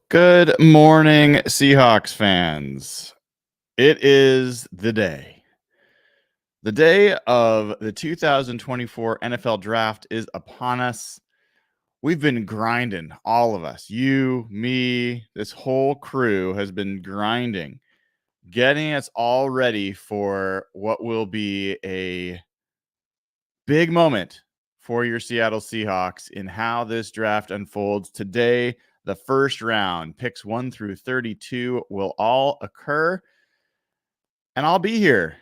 Good morning, Seahawks fans. It is the day. The day of the 2024 NFL Draft is upon us. We've been grinding, all of us. You, me, this whole crew has been grinding, getting us all ready for what will be a big moment for your Seattle Seahawks in how this draft unfolds. Today, the first round, picks 1 through 32, will all occur. And I'll be here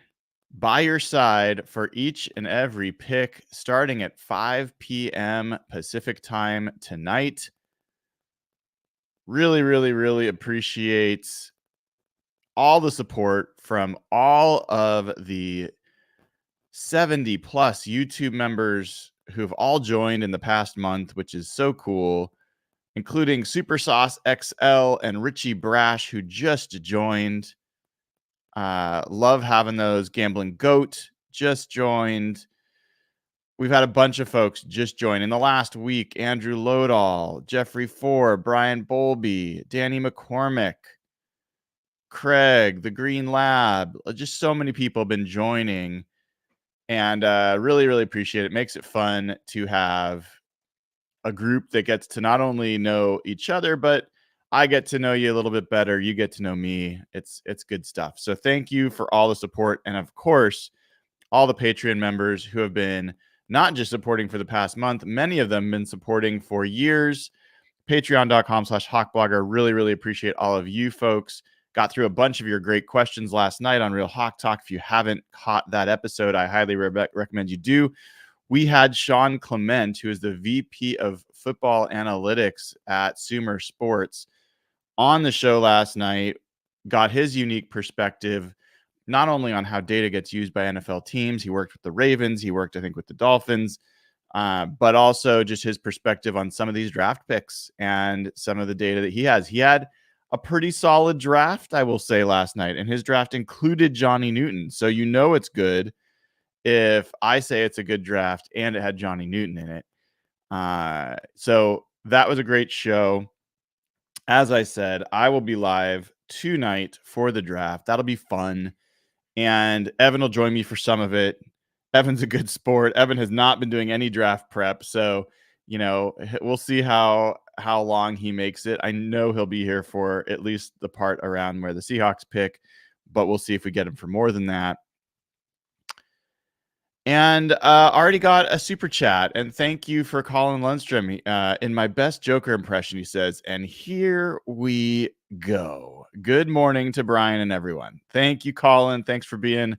by your side for each and every pick starting at 5 p.m. Pacific time tonight. Really appreciate all the support from all of the 70 plus YouTube members who've all joined in the past month, which is so cool, including Super Sauce XL and Richie Brash, who just joined. Love having those. Gambling Goat just joined. We've had a bunch of folks just join in the last week. Andrew Lodahl, Jeffrey Ford, Brian Bowlby, Danny McCormick, Craig, The Green Lab. Just so many people have been joining. And really appreciate it. Makes it fun to have a group that gets to not only know each other, but I get to know you a little bit better. You get to know me. It's good stuff. So thank you for all the support. And of course, all the Patreon members who have been not just supporting for the past month, many of them have been supporting for years. Patreon.com/Hawkblogger. Really appreciate all of you folks. Got through a bunch of your great questions last night on Real Hawk Talk. If you haven't caught that episode, I highly recommend you do. We had Sean Clement, who is the VP of Football Analytics at Sumer Sports, on the show last night. Got his unique perspective, not only on how data gets used by NFL teams. He worked with the Ravens. He worked, I think, with the Dolphins. But also just his perspective on some of these draft picks and some of the data that he has. He had a pretty solid draft, I will say, last night, and his draft included Johnny Newton. So you know it's good if I say it's a good draft and it had Johnny Newton in it. So that was a great show. As I said, I will be live tonight for the draft. That'll be fun. And Evan will join me for some of it. Evan's a good sport. Evan has not been doing any draft prep, so we'll see how long he makes it. I know he'll be here for at least the part around where the Seahawks pick, but we'll see if we get him for more than that. And already got a super chat, and thank you for Colin Lundstrom. In my best Joker impression, he says, and here we go. Good morning to Brian and everyone. Thank you, Colin. Thanks for being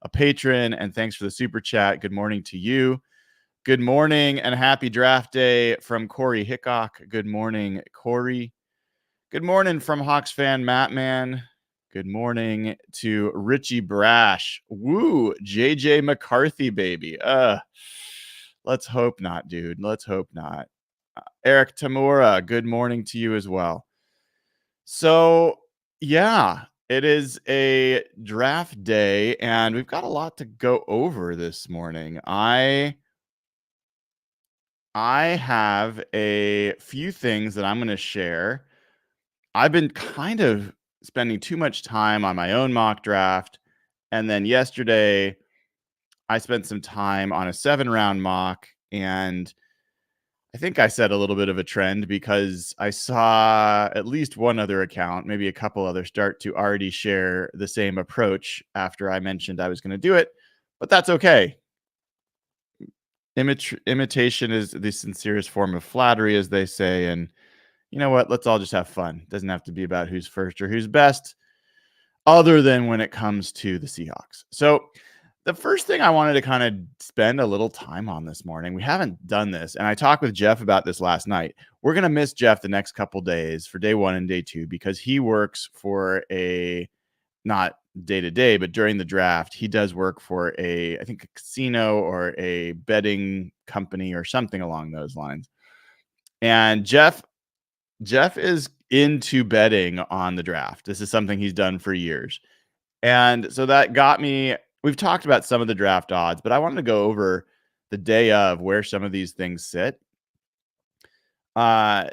a patron, and thanks for the super chat. Good morning to you. Good morning and happy draft day from Corey Hickok. Good morning, Corey. Good morning from Hawks fan Matt Man. Good morning to Richie Brash. Woo, JJ McCarthy, baby. Let's hope not, dude. Let's hope not. Eric Tamura, good morning to you as well. So, yeah, it is a draft day, and we've got a lot to go over this morning. I have a few things that I'm going to share. I've been kind of spending too much time on my own mock draft. And then yesterday, I spent some time on a 7-round mock. And I think I set a little bit of a trend because I saw at least one other account, maybe a couple others, start to already share the same approach after I mentioned I was going to do it. But that's okay. Imitation is the sincerest form of flattery, as they say. And you know what? Let's all just have fun. It doesn't have to be about who's first or who's best, other than when it comes to the Seahawks. So the first thing I wanted to kind of spend a little time on this morning, we haven't done this, and I talked with Jeff about this last night. We're going to miss Jeff the next couple days for day 1 and day 2 because he works for not day-to-day, but during the draft, he does work for I think a casino or a betting company or something along those lines. And Jeff is into betting on the draft. This is something he's done for years. And so that got me, we've talked about some of the draft odds, but I wanted to go over the day of where some of these things sit. And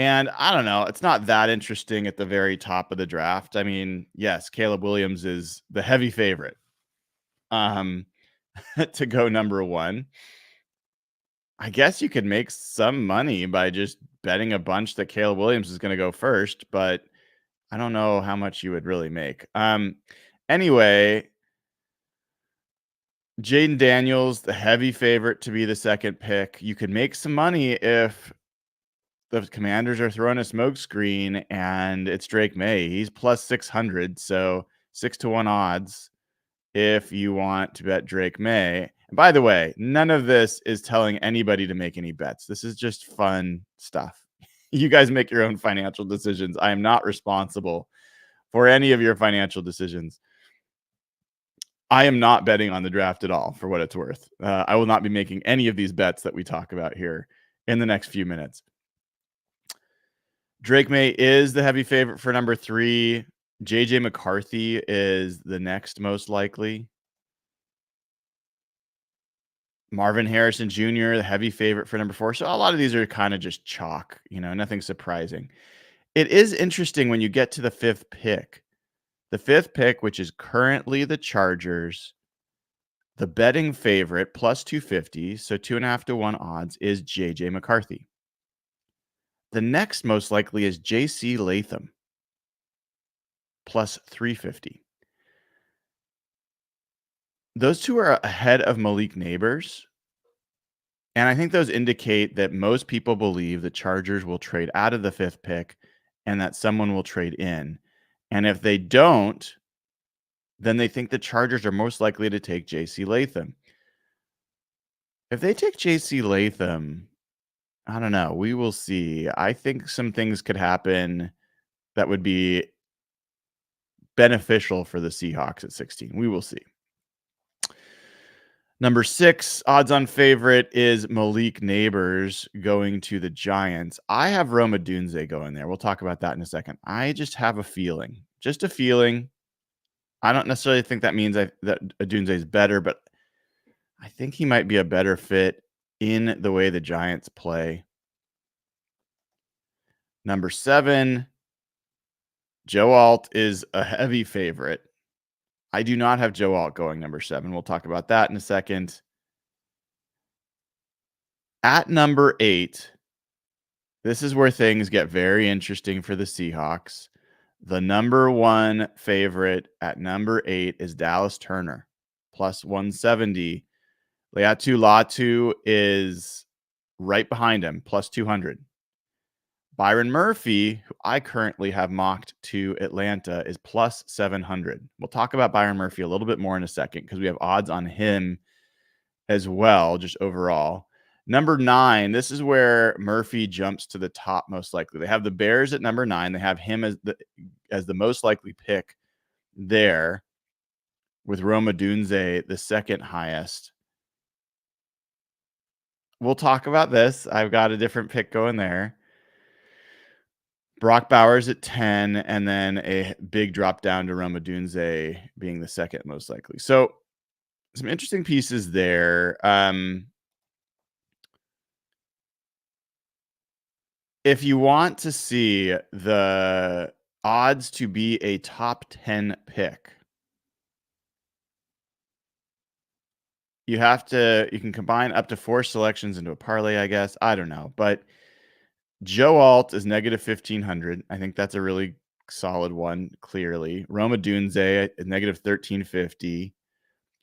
And I don't know, it's not that interesting at the very top of the draft. I mean, yes, Caleb Williams is the heavy favorite um, to go number one. I guess you could make some money by just betting a bunch that Caleb Williams is going to go first, but I don't know how much you would really make. Anyway, Jaden Daniels, the heavy favorite to be the second pick. You could make some money if the Commanders are throwing a smoke screen and it's Drake May. He's plus 600, so 6-1 odds if you want to bet Drake May. And by the way, none of this is telling anybody to make any bets. This is just fun stuff. You guys make your own financial decisions. I am not responsible for any of your financial decisions. I am not betting on the draft at all, for what it's worth. I will not be making any of these bets that we talk about here in the next few minutes. Drake May is the heavy favorite for number 3. JJ McCarthy is the next most likely. Marvin Harrison Jr., the heavy favorite for number 4. So a lot of these are kind of just chalk, nothing surprising. It is interesting when you get to the 5th pick. The 5th pick, which is currently the Chargers, the betting favorite plus 250, so 2.5-1 odds, is JJ McCarthy. The next most likely is JC Latham, plus 350. Those two are ahead of Malik Neighbors. And I think those indicate that most people believe the Chargers will trade out of the 5th pick and that someone will trade in. And if they don't, then they think the Chargers are most likely to take JC Latham. If they take JC Latham, I don't know. We will see. I think some things could happen that would be beneficial for the Seahawks at 16. We will see. Number 6 odds-on favorite is Malik Neighbors going to the Giants. I have Rome Odunze going there. We'll talk about that in a second. I just have a feeling. Just a feeling. I don't necessarily think that means that Odunze is better, but I think he might be a better fit in the way the Giants play. Number 7, Joe Alt is a heavy favorite. I do not have Joe Alt going number 7. We'll talk about that in a second. At number 8, this is where things get very interesting for the Seahawks. The number 1 favorite at number 8 is Dallas Turner, plus 170. Leatu Latu is right behind him, plus 200. Byron Murphy, who I currently have mocked to Atlanta, is plus 700. We'll talk about Byron Murphy a little bit more in a second because we have odds on him as well, just overall. Number 9, this is where Murphy jumps to the top most likely. They have the Bears at number 9. They have him as the most likely pick there, with Rome Odunze the second highest. We'll talk about this. I've got a different pick going there. Brock Bowers at 10, and then a big drop down to Rome Odunze being the second most likely. So some interesting pieces there. If you want to see the odds to be a top 10 pick, you can combine up to 4 selections into a parlay, I guess. I don't know. But Joe Alt is negative 1,500. I think that's a really solid one, clearly. Rome Odunze is negative 1,350.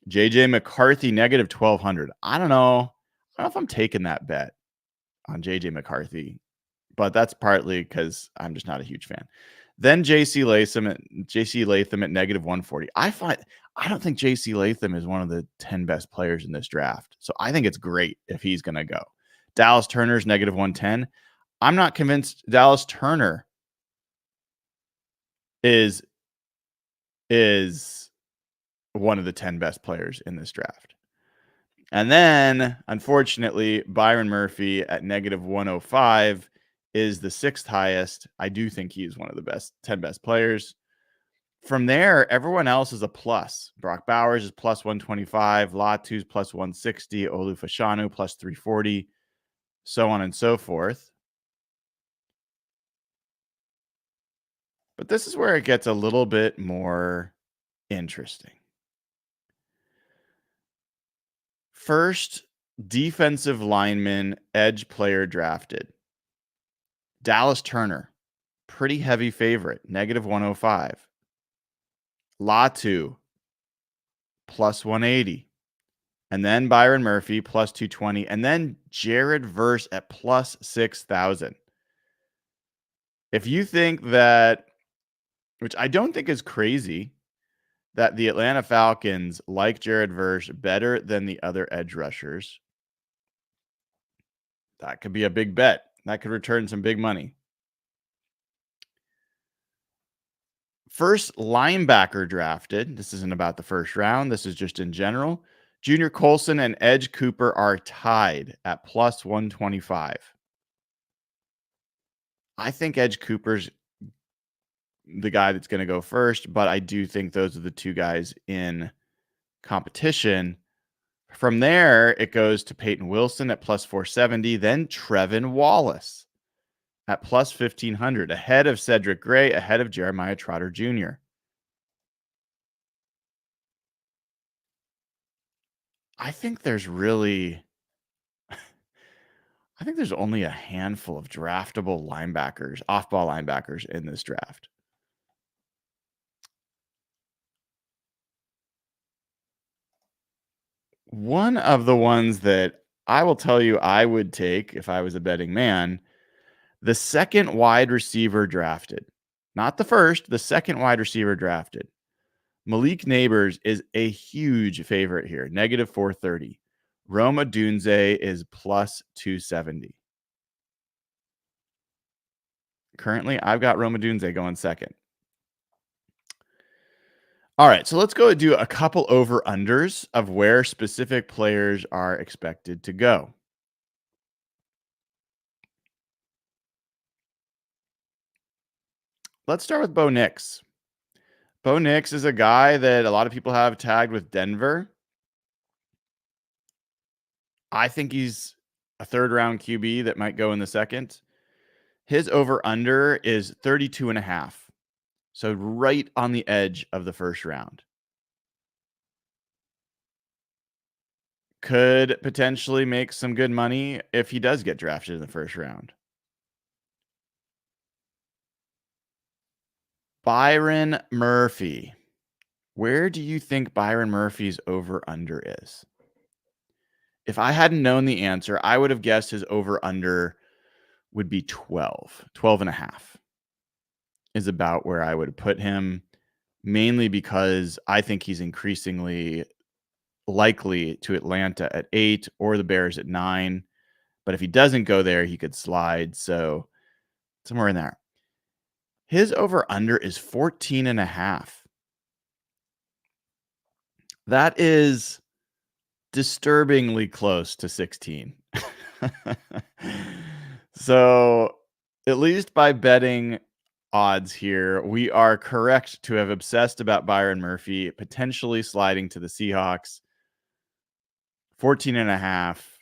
JJ McCarthy, negative 1,200. I don't know if I'm taking that bet on JJ McCarthy, but that's partly because I'm just not a huge fan. Then JC Latham at negative 140. I don't think JC Latham is one of the 10 best players in this draft. So I think it's great if he's going to go. Dallas Turner's negative 110. I'm not convinced Dallas Turner is one of the 10 best players in this draft. And then, unfortunately, Byron Murphy at negative 105 is the 6th highest. I do think he is one of the 10 best players. From there, everyone else is a plus. Brock Bowers is plus 125. Latu's plus 160. Olu Fashanu plus 340. So on and so forth. But this is where it gets a little bit more interesting. First defensive lineman, edge player drafted. Dallas Turner, pretty heavy favorite, -105. Latu, +180. And then Byron Murphy, +220. And then Jared Verse at +6,000. If you think that, which I don't think is crazy, that the Atlanta Falcons like Jared Verse better than the other edge rushers, that could be a big bet. That could return some big money. First linebacker drafted. This isn't about the first round. This is just in general. Junior Colson and Edge Cooper are tied at +125. I think Edge Cooper's the guy that's going to go first, but I do think those are the two guys in competition. From there, it goes to Peyton Wilson at +470, then Trevin Wallace at +1,500, ahead of Cedric Gray, ahead of Jeremiah Trotter Jr. I think there's only a handful of draftable linebackers, off-ball linebackers in this draft. One of the ones that I will tell you I would take if I was a betting man, the second wide receiver drafted. Not the first, the second wide receiver drafted. Malik Neighbors is a huge favorite here, -430. Roma Dunze is +270. Currently, I've got Roma Dunze going second. All right, so let's go do a couple over-unders of where specific players are expected to go. Let's start with Bo Nix. Bo Nix is a guy that a lot of people have tagged with Denver. I think he's a third-round QB that might go in the second. His over-under is 32.5. So right on the edge of the first round. Could potentially make some good money if he does get drafted in the first round. Byron Murphy. Where do you think Byron Murphy's over-under is? If I hadn't known the answer, I would have guessed his over-under would be 12.5 is about where I would put him, mainly because I think he's increasingly likely to Atlanta at 8 or the Bears at 9. But if he doesn't go there, he could slide. So somewhere in there. His over-under is 14.5. That is disturbingly close to 16. So at least by betting odds here, we are correct to have obsessed about Byron Murphy potentially sliding to the Seahawks. 14.5.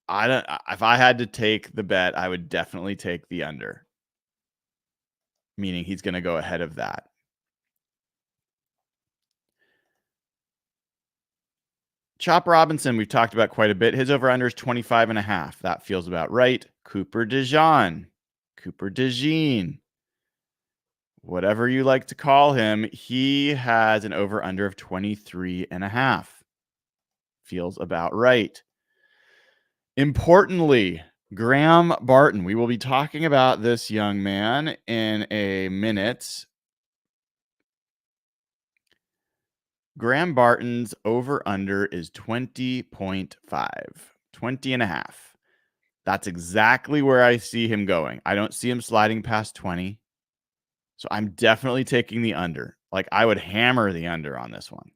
If I had to take the bet, I would definitely take the under, meaning he's going to go ahead of that. Chop Robinson, we've talked about quite a bit. His over-under is 25.5. That feels about right. Cooper DeJean, whatever you like to call him, he has an over-under of 23.5. Feels about right. Importantly, Graham Barton. We will be talking about this young man in a minute. Graham Barton's over-under is 20.5, 20.5. That's exactly where I see him going. I don't see him sliding past 20. So I'm definitely taking the under. Like, I would hammer the under on this one.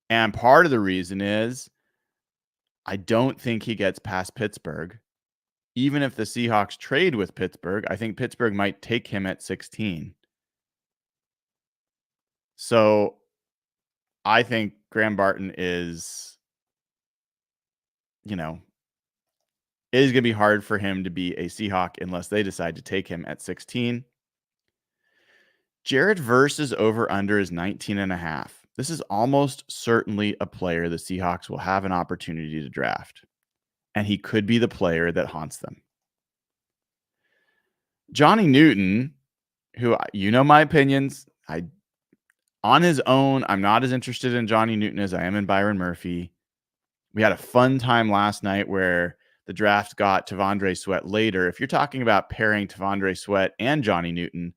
And part of the reason is I don't think he gets past Pittsburgh. Even if the Seahawks trade with Pittsburgh, I think Pittsburgh might take him at 16. So I think Graham Barton is, It is going to be hard for him to be a Seahawk unless they decide to take him at 16. Jared Verse's over-under is 19.5. This is almost certainly a player the Seahawks will have an opportunity to draft, and he could be the player that haunts them. Johnny Newton, who, you know my opinions. On his own, I'm not as interested in Johnny Newton as I am in Byron Murphy. We had a fun time last night where the draft got Tavondre Sweat later. If you're talking about pairing Tavondre Sweat and Johnny Newton,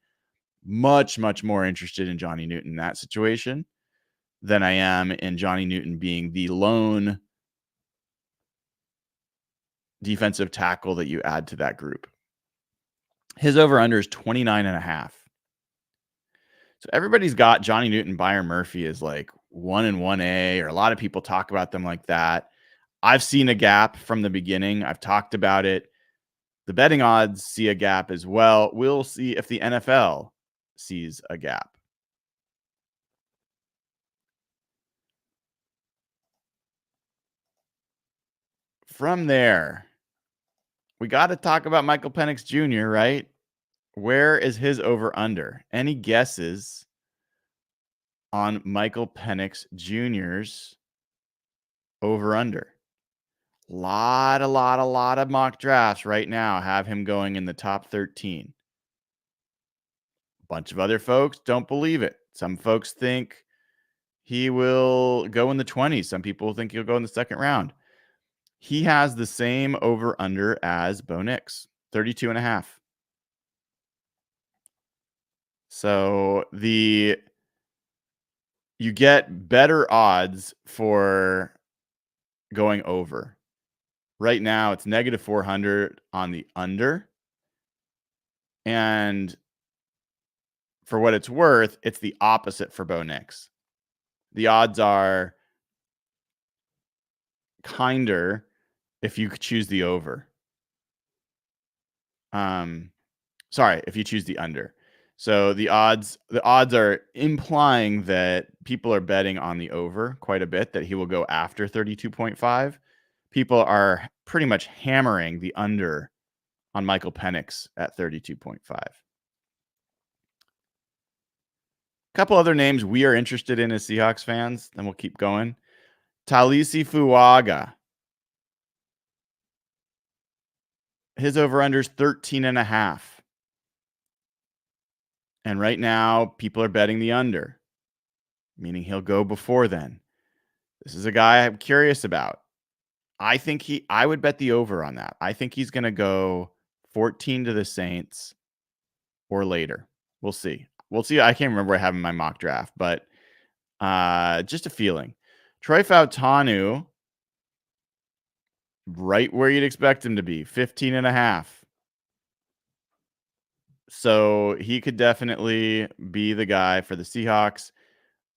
much, much more interested in Johnny Newton in that situation than I am in Johnny Newton being the lone defensive tackle that you add to that group. His over-under is 29.5. So everybody's got Johnny Newton, Byron Murphy as like 1 and 1A, or a lot of people talk about them like that. I've seen a gap from the beginning. I've talked about it. The betting odds see a gap as well. We'll see if the NFL sees a gap. From there, we got to talk about Michael Penix Jr., right? Where is his over-under? Any guesses on Michael Penix Jr.'s over-under? Lot of mock drafts right now have him going in the top 13. A bunch of other folks don't believe it. Some folks think he will go in the 20s. Some people think he'll go in the second round. He has the same over-under as Bo Nix, 32.5. So you get better odds for going over. Right now, it's negative 400 on the under. And for what it's worth, it's the opposite for Bo Nix. The odds are kinder if you choose the over. Sorry, if you choose the under. So the odds are implying that people are betting on the over quite a bit, that he will go after 32.5. People are pretty much hammering the under on Michael Penix at 32.5. Couple other names we are interested in as Seahawks fans, then we'll keep going. Talisi Fuaga. His over-under is 13.5. And right now, people are betting the under, meaning he'll go before then. This is a guy I'm curious about. I would bet the over on that. I think he's going to go 14 to the Saints or later. We'll see. I can't remember what I have in my mock draft, but just a feeling. Troy Fautanu, right where you'd expect him to be, 15.5. So he could definitely be the guy for the Seahawks.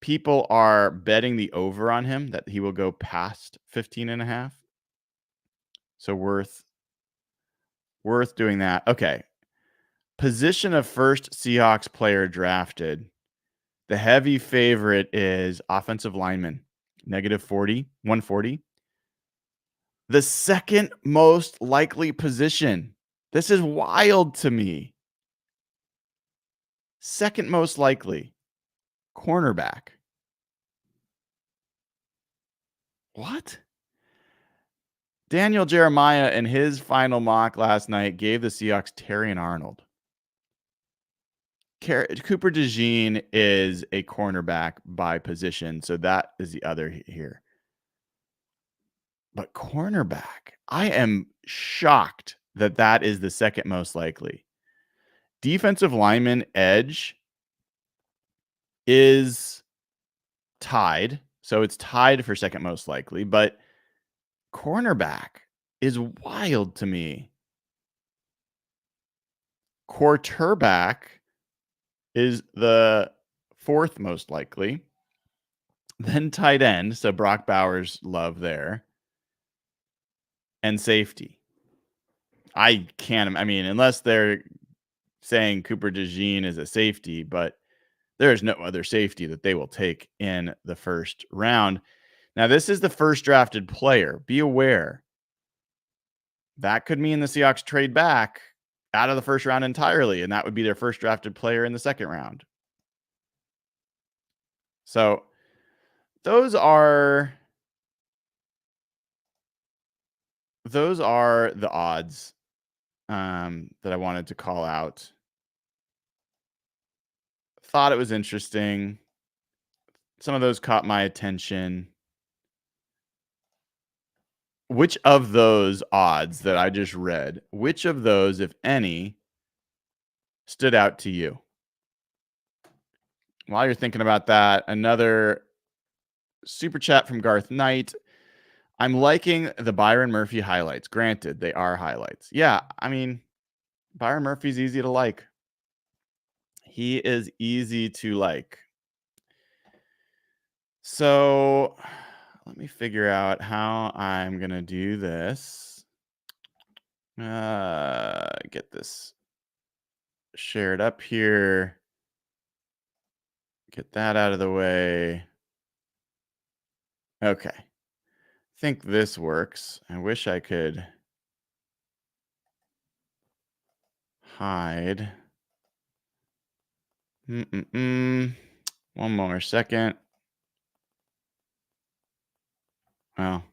People are betting the over on him, that he will go past 15.5. So worth doing that. Okay. Position of first Seahawks player drafted. The heavy favorite is offensive lineman, negative 140. The second most likely position. This is wild to me. Second most likely, cornerback. What? Daniel Jeremiah in his final mock last night gave the Seahawks Terrion Arnold. Cooper DeJean is a cornerback by position, so that is the other here. But cornerback, I am shocked that is the second most likely. Defensive lineman edge is tied, so it's tied for second most likely, but cornerback is wild to me. Quarterback is the fourth most likely. Then tight end, so Brock Bowers love there. And safety. Unless they're saying Cooper DeJean is a safety, but there is no other safety that they will take in the first round. Now, this is the first drafted player. Be aware. That could mean the Seahawks trade back out of the first round entirely, and that would be their first drafted player in the second round. So those are the odds that I wanted to call out. Thought it was interesting. Some of those caught my attention. Which of those odds that I just read, which of those, if any, stood out to you? While you're thinking about that, another super chat from Garth Knight. I'm liking the Byron Murphy highlights. Granted, they are highlights. Yeah, I mean, Byron Murphy's easy to like. He is easy to like. So let me figure out how I'm going to do this. Get this shared up here. Get that out of the way. Okay. I think this works. I wish I could hide. One more second. Well,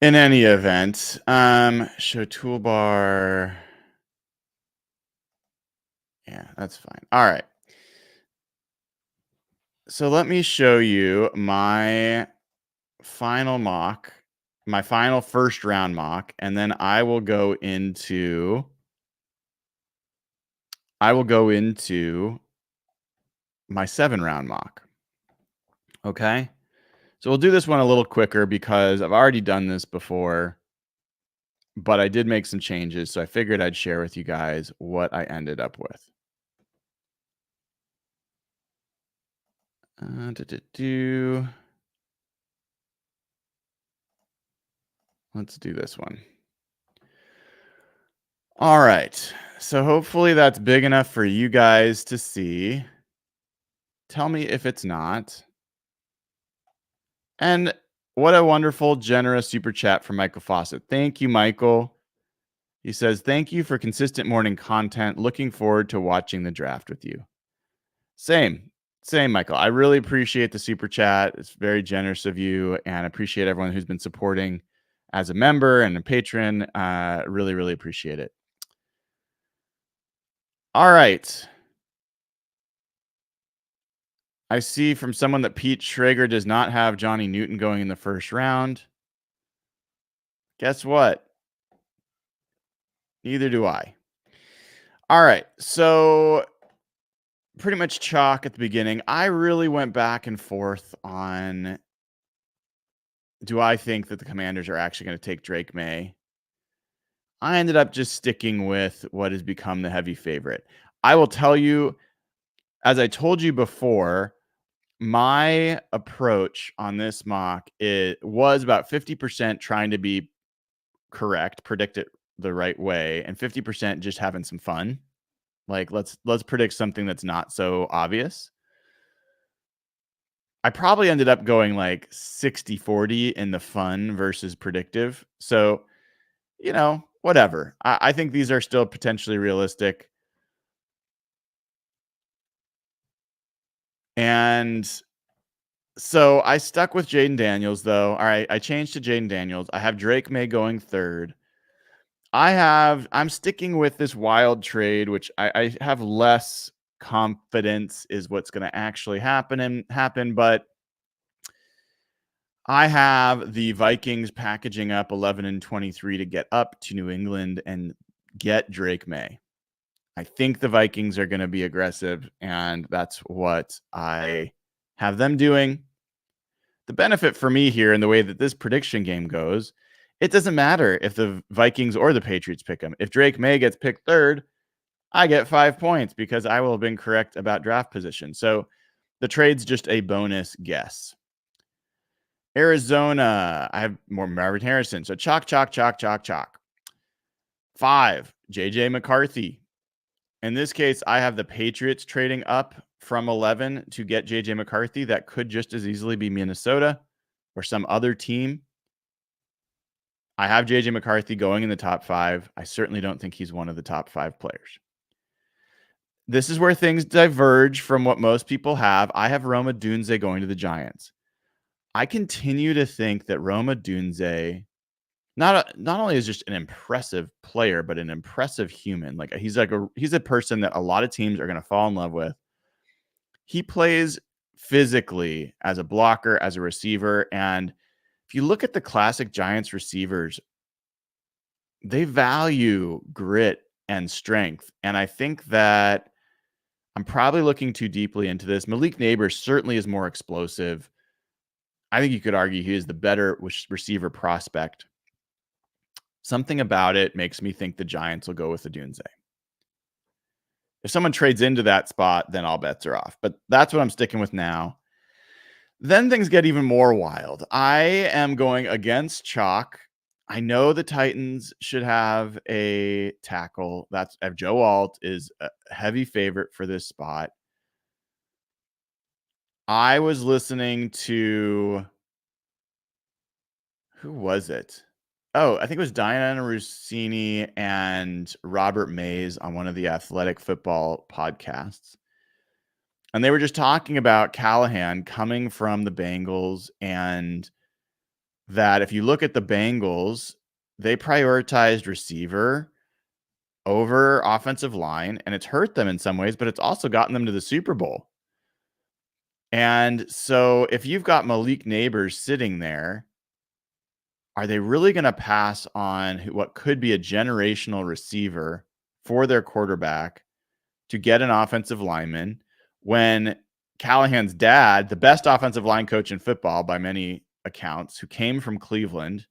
in any event, show toolbar. Yeah, that's fine. All right. So let me show you my final mock, my final first round mock, and then I will go into my 7-round mock. Okay? So we'll do this one a little quicker because I've already done this before, but I did make some changes, so I figured I'd share with you guys what I ended up with. Let's do this one. All right. So hopefully that's big enough for you guys to see. Tell me if it's not. And what a wonderful, generous super chat from Michael Fawcett. Thank you, Michael. He says, thank you for consistent morning content. Looking forward to watching the draft with you. Same, Michael. I really appreciate the super chat. It's very generous of you, and I appreciate everyone who's been supporting as a member and a patron. Really, really appreciate it. All right. I see from someone that Pete Schrager does not have Johnny Newton going in the first round. Guess what? Neither do I. All right. So pretty much chalk at the beginning. I really went back and forth on, do I think that the Commanders are actually going to take Drake May? I ended up just sticking with what has become the heavy favorite. I will tell you, as I told you before, my approach on this mock, it was about 50% trying to be correct, predict it the right way, and 50% just having some fun. Like let's predict something that's not so obvious. I probably ended up going like 60-40 in the fun versus predictive. So, whatever. I think these are still potentially realistic. And so I stuck with Jaden Daniels, though. All right, I changed to Jaden Daniels. I have Drake May going third. I'm sticking with this wild trade, which I have less confidence is what's going to actually happen, but I have the Vikings packaging up 11-23 to get up to New England and get Drake May. I think the Vikings are going to be aggressive, and that's what I have them doing. The benefit for me here in the way that this prediction game goes, it doesn't matter if the Vikings or the Patriots pick him. If Drake May gets picked third, I get 5 points because I will have been correct about draft position. So the trade's just a bonus guess. Arizona, I have more Marvin Harrison. So chalk. 5, J.J. McCarthy. In this case, I have the Patriots trading up from 11 to get J.J. McCarthy. That could just as easily be Minnesota or some other team. I have JJ McCarthy going in the top 5. I certainly don't think he's one of the top 5 players. This is where things diverge from what most people have. I have Roma Dunze going to the Giants. I continue to think that Roma Dunze not only is just an impressive player, but an impressive human. Like he's a person that a lot of teams are going to fall in love with. He plays physically as a blocker, as a receiver, and if you look at the classic Giants receivers, they value grit and strength. And I think that I'm probably looking too deeply into this. Malik Neighbors certainly is more explosive. I think you could argue he is the better receiver prospect. Something about it makes me think the Giants will go with the Dunze. If someone trades into that spot, then all bets are off. But that's what I'm sticking with now. Then things get even more wild. I am going against chalk. I know the Titans should have a tackle. That's Joe Alt is a heavy favorite for this spot. I was listening to who was it? Oh, I think it was Diana Rossini and Robert Mays on one of the Athletic Football podcasts. And they were just talking about Callahan coming from the Bengals, and that if you look at the Bengals, they prioritized receiver over offensive line, and it's hurt them in some ways, but it's also gotten them to the Super Bowl. And so if you've got Malik Neighbors sitting there, are they really going to pass on what could be a generational receiver for their quarterback to get an offensive lineman when Callahan's dad, the best offensive line coach in football by many accounts, who came from Cleveland,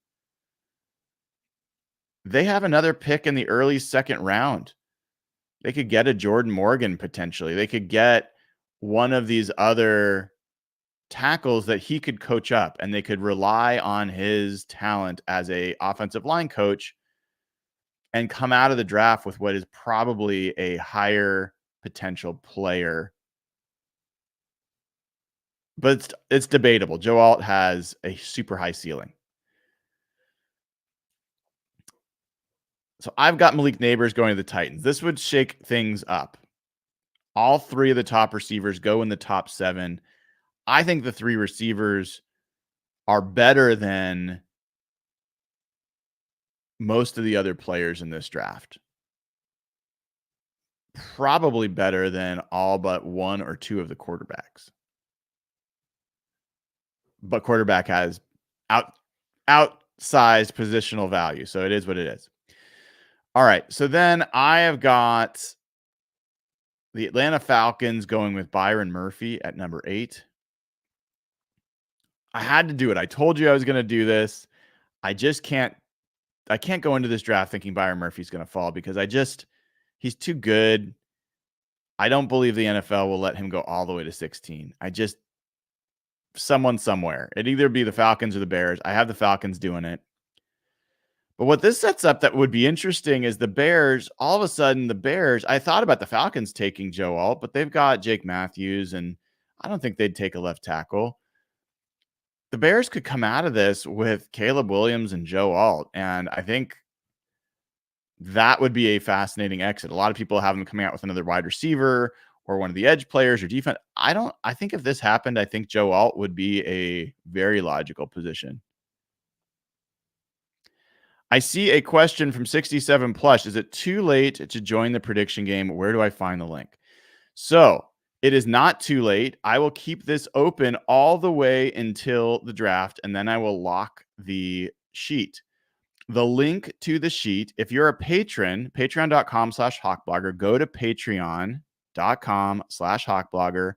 they have another pick in the early second round? They could get a Jordan Morgan potentially. They could get one of these other tackles that he could coach up, and they could rely on his talent as a offensive line coach and come out of the draft with what is probably a higher potential player. But it's debatable. Joe Alt has a super high ceiling. So I've got Malik Neighbors going to the Titans. This would shake things up. All 3 of the top receivers go in the top 7. I think the 3 receivers are better than most of the other players in this draft. Probably better than all but 1 or 2 of the quarterbacks. But quarterback has outsized positional value, so it is what it is. All right, so then I have got the Atlanta Falcons going with Byron Murphy at number 8. I had to do it. I told you I was going to do this. I can't go into this draft thinking Byron Murphy's going to fall because he's too good. I don't believe the NFL will let him go all the way to 16. Someone somewhere. It'd either be the Falcons or the Bears. I have the Falcons doing it. But what this sets up that would be interesting is the Bears, all of a sudden I thought about the Falcons taking Joe Alt, but they've got Jake Matthews, and I don't think they'd take a left tackle. The Bears could come out of this with Caleb Williams and Joe Alt, and I think that would be a fascinating exit. A lot of people have them coming out with another wide receiver or one of the edge players or defense. I think if this happened, I think Joe Alt would be a very logical position. I see a question from 67 Plush. Is it too late to join the prediction game? Where do I find the link? So it is not too late. I will keep this open all the way until the draft, and then I will lock the sheet. The link to the sheet, if you're a patron, patreon.com/hawkblogger, go to patreon.com/hawkblogger.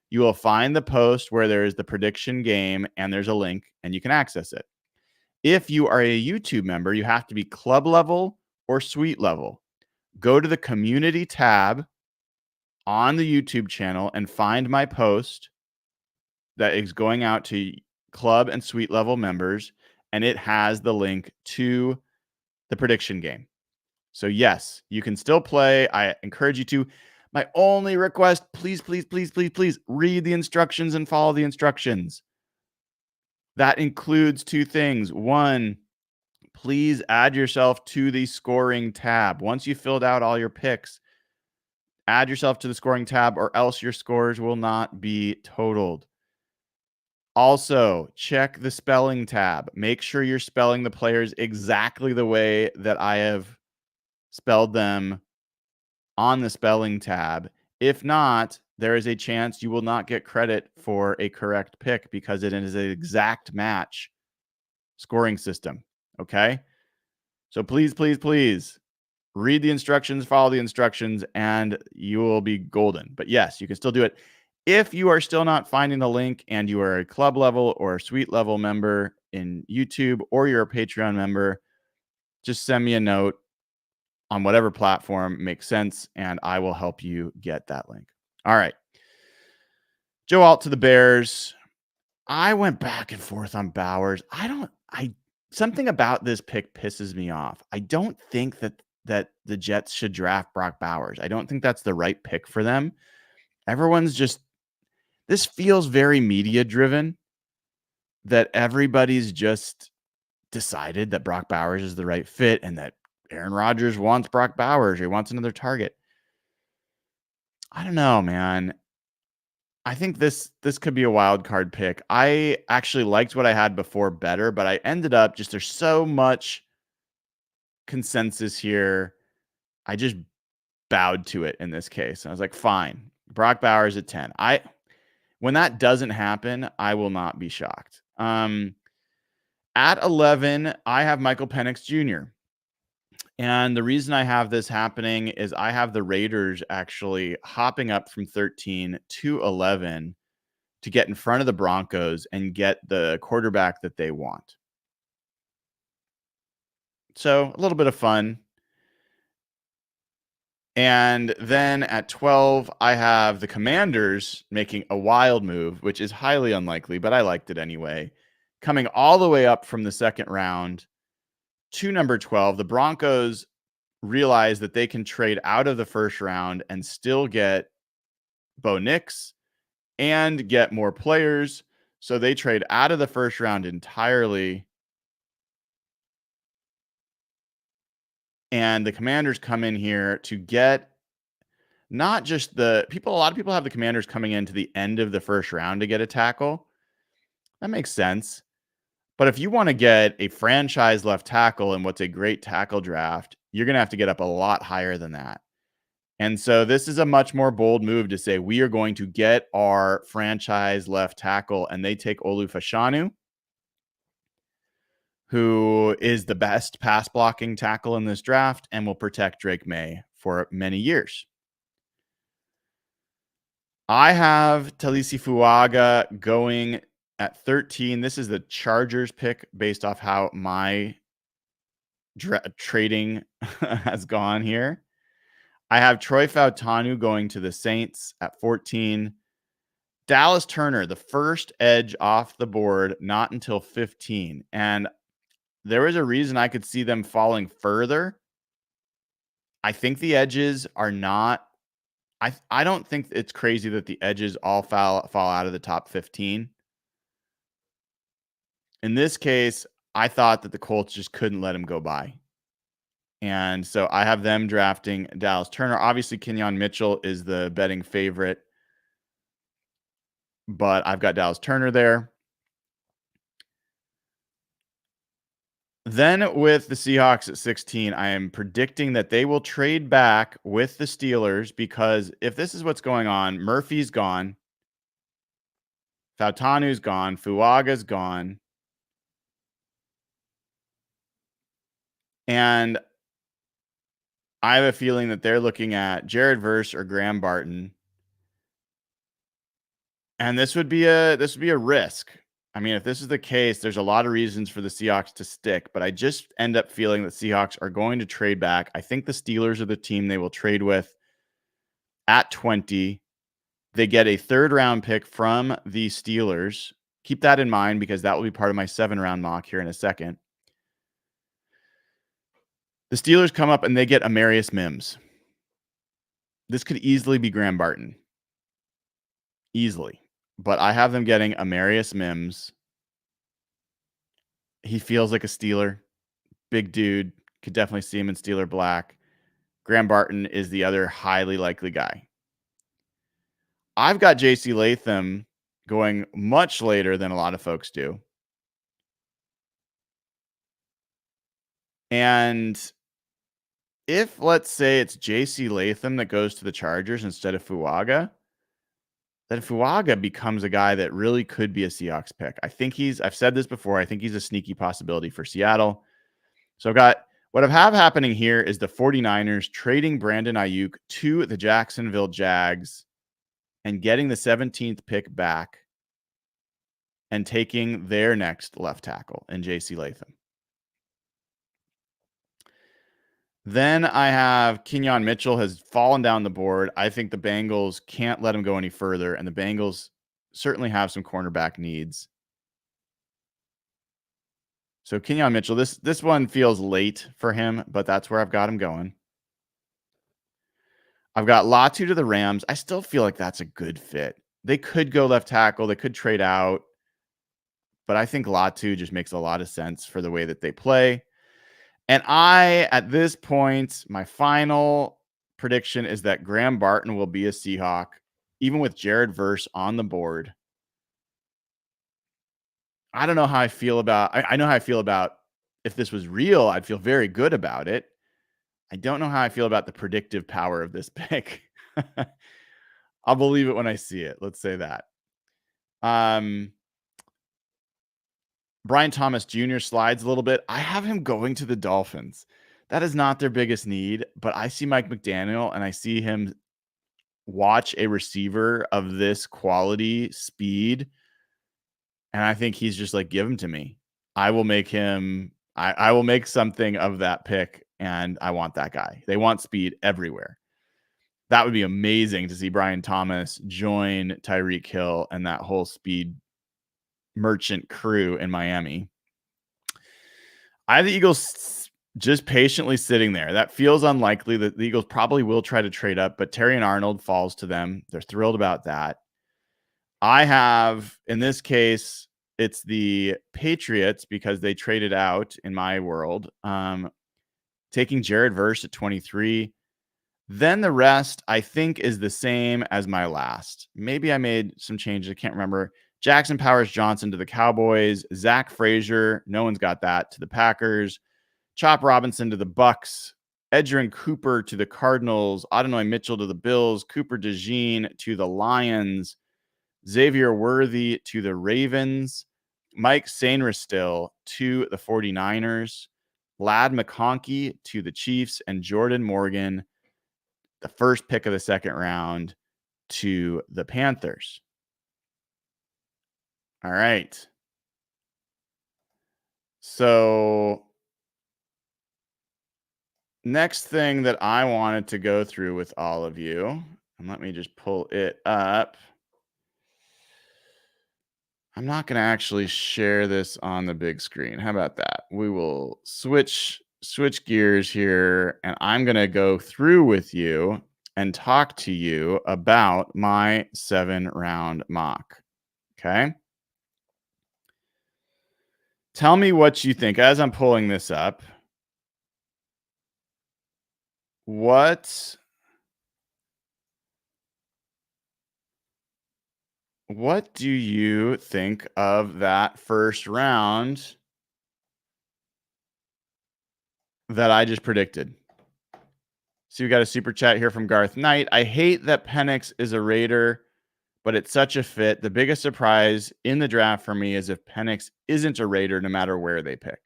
You will find the post where there is the prediction game, and there's a link, and you can access it. If you are a YouTube member, you have to be club level or suite level. Go to the community tab on the YouTube channel and find my post that is going out to club and suite level members, and it has the link to the prediction game. So yes, you can still play. I encourage you to. My only request, please, please, please, please, please read the instructions and follow the instructions. That includes 2 things. 1, please add yourself to the scoring tab. Once you filled out all your picks, add yourself to the scoring tab or else your scores will not be totaled. Also, check the spelling tab. Make sure you're spelling the players exactly the way that I have spelled them on the spelling tab. If not, there is a chance you will not get credit for a correct pick because it is an exact match scoring system. Okay? So please, please, please read the instructions, follow the instructions, and you will be golden. But yes, you can still do it. If you are still not finding the link and you are a club level or a suite level member in YouTube or you're a Patreon member, just send me a note on whatever platform makes sense, and I will help you get that link. All right. Joe Alt to the Bears. I went back and forth on Bowers. Something about this pick pisses me off. I don't think that the Jets should draft Brock Bowers. I don't think that's the right pick for them. This feels very media driven, that everybody's just decided that Brock Bowers is the right fit and that Aaron Rodgers wants Brock Bowers or he wants another target. I don't know, man. I think this could be a wild card pick. I actually liked what I had before better, but I ended up there's so much consensus here. I just bowed to it in this case. I was like, fine, Brock Bowers at 10. When that doesn't happen, I will not be shocked. At 11, I have Michael Penix Jr. And the reason I have this happening is I have the Raiders actually hopping up from 13 to 11 to get in front of the Broncos and get the quarterback that they want. So a little bit of fun. And then at 12, I have the Commanders making a wild move, which is highly unlikely, but I liked it anyway. Coming all the way up from the second round to number 12, the Broncos realize that they can trade out of the first round and still get Bo Nix and get more players. So they trade out of the first round entirely. And the Commanders come in here to get not just a lot of people have the Commanders coming into the end of the first round to get a tackle. That makes sense. But if you want to get a franchise left tackle in what's a great tackle draft, you're going to have to get up a lot higher than that. And so this is a much more bold move to say we are going to get our franchise left tackle, and they take Olu Fashanu, who is the best pass blocking tackle in this draft and will protect Drake May for many years. I have Talisi Fuaga going at 13. This is the Chargers pick based off how my trading has gone here. I have Troy Fautanu going to the Saints at 14. Dallas Turner, the first edge off the board, not until 15. And there was a reason I could see them falling further. I think the edges are not. I don't think it's crazy that the edges all fall out of the top 15. In this case, I thought that the Colts just couldn't let him go by. And so I have them drafting Dallas Turner. Obviously, Kenyon Mitchell is the betting favorite, but I've got Dallas Turner there. Then with the Seahawks at 16, I am predicting that they will trade back with the Steelers because if this is what's going on, Murphy's gone, Fautanu's gone, Fuaga's gone, and I have a feeling that they're looking at Jared Verse or Graham Barton. And this would be a risk. I mean, if this is the case, there's a lot of reasons for the Seahawks to stick, but I just end up feeling that Seahawks are going to trade back. I think the Steelers are the team they will trade with at 20. They get a third round pick from the Steelers. Keep that in mind because that will be part of my 7-round mock here in a second. The Steelers come up and they get Amarius Mims. This could easily be Graham Barton. Easily. But I have them getting Amarius Mims. He feels like a Steeler. Big dude. Could definitely see him in Steeler black. Graham Barton is the other highly likely guy. I've got JC Latham going much later than a lot of folks do. And if, let's say, it's JC Latham that goes to the Chargers instead of Fuaga, then Fuaga becomes a guy that really could be a Seahawks pick. I've said this before, I think he's a sneaky possibility for Seattle. So what I have happening here is the 49ers trading Brandon Ayuk to the Jacksonville Jags and getting the 17th pick back and taking their next left tackle in JC Latham. Then I have Kenyon Mitchell has fallen down the board. I think the Bengals can't let him go any further, and the Bengals certainly have some cornerback needs. So Kenyon Mitchell, this one feels late for him, but that's where I've got him going. I've got Latu to the Rams. I still feel like that's a good fit. They could go left tackle. They could trade out. But I think Latu just makes a lot of sense for the way that they play. And at this point, my final prediction is that Graham Barton will be a Seahawk, even with Jared Verse on the board. I don't know how I feel about, I know how I feel about if this was real, I'd feel very good about it. I don't know how I feel about the predictive power of this pick. I'll believe it when I see it. Let's say that. Brian Thomas Jr. slides a little bit. I have him going to the Dolphins. That is not their biggest need, but I see Mike McDaniel and I see him watch a receiver of this quality, speed, and I think he's just like, give him to me. I will make him, I will make something of that pick, and I want that guy. They want speed everywhere. That would be amazing to see Brian Thomas join Tyreek Hill and that whole speed merchant crew in Miami. I have the Eagles just patiently sitting there. That feels unlikely. That the Eagles probably will try to trade up, but Terry and Arnold falls to them. They're thrilled about that. I have, in this case, it's the Patriots because they traded out in my world, taking Jared Verse at 23. Then the rest, I think, is the same as my last. Maybe I made some changes. I can't remember. Jackson Powers Johnson to the Cowboys. Zach Frazier, no one's got that, to the Packers. Chop Robinson to the Bucks. Edgerrin Cooper to the Cardinals. Adonai Mitchell to the Bills. Cooper DeJean to the Lions. Xavier Worthy to the Ravens. Mike Sainristil to the 49ers. Lad McConkey to the Chiefs. And Jordan Morgan, the first pick of the second round, to the Panthers. All right. So next thing that I wanted to go through with all of you, and let me just pull it up. I'm not going to actually share this on the big screen. How about that? We will switch gears here, and I'm going to go through with you and talk to you about my 7-round mock. Okay? Tell me what you think as I'm pulling this up. What do you think of that first round that I just predicted? So we got a super chat here from Garth Knight. I hate that Penix is a Raider, but it's such a fit. The biggest surprise in the draft for me is if Penix isn't a Raider, no matter where they pick.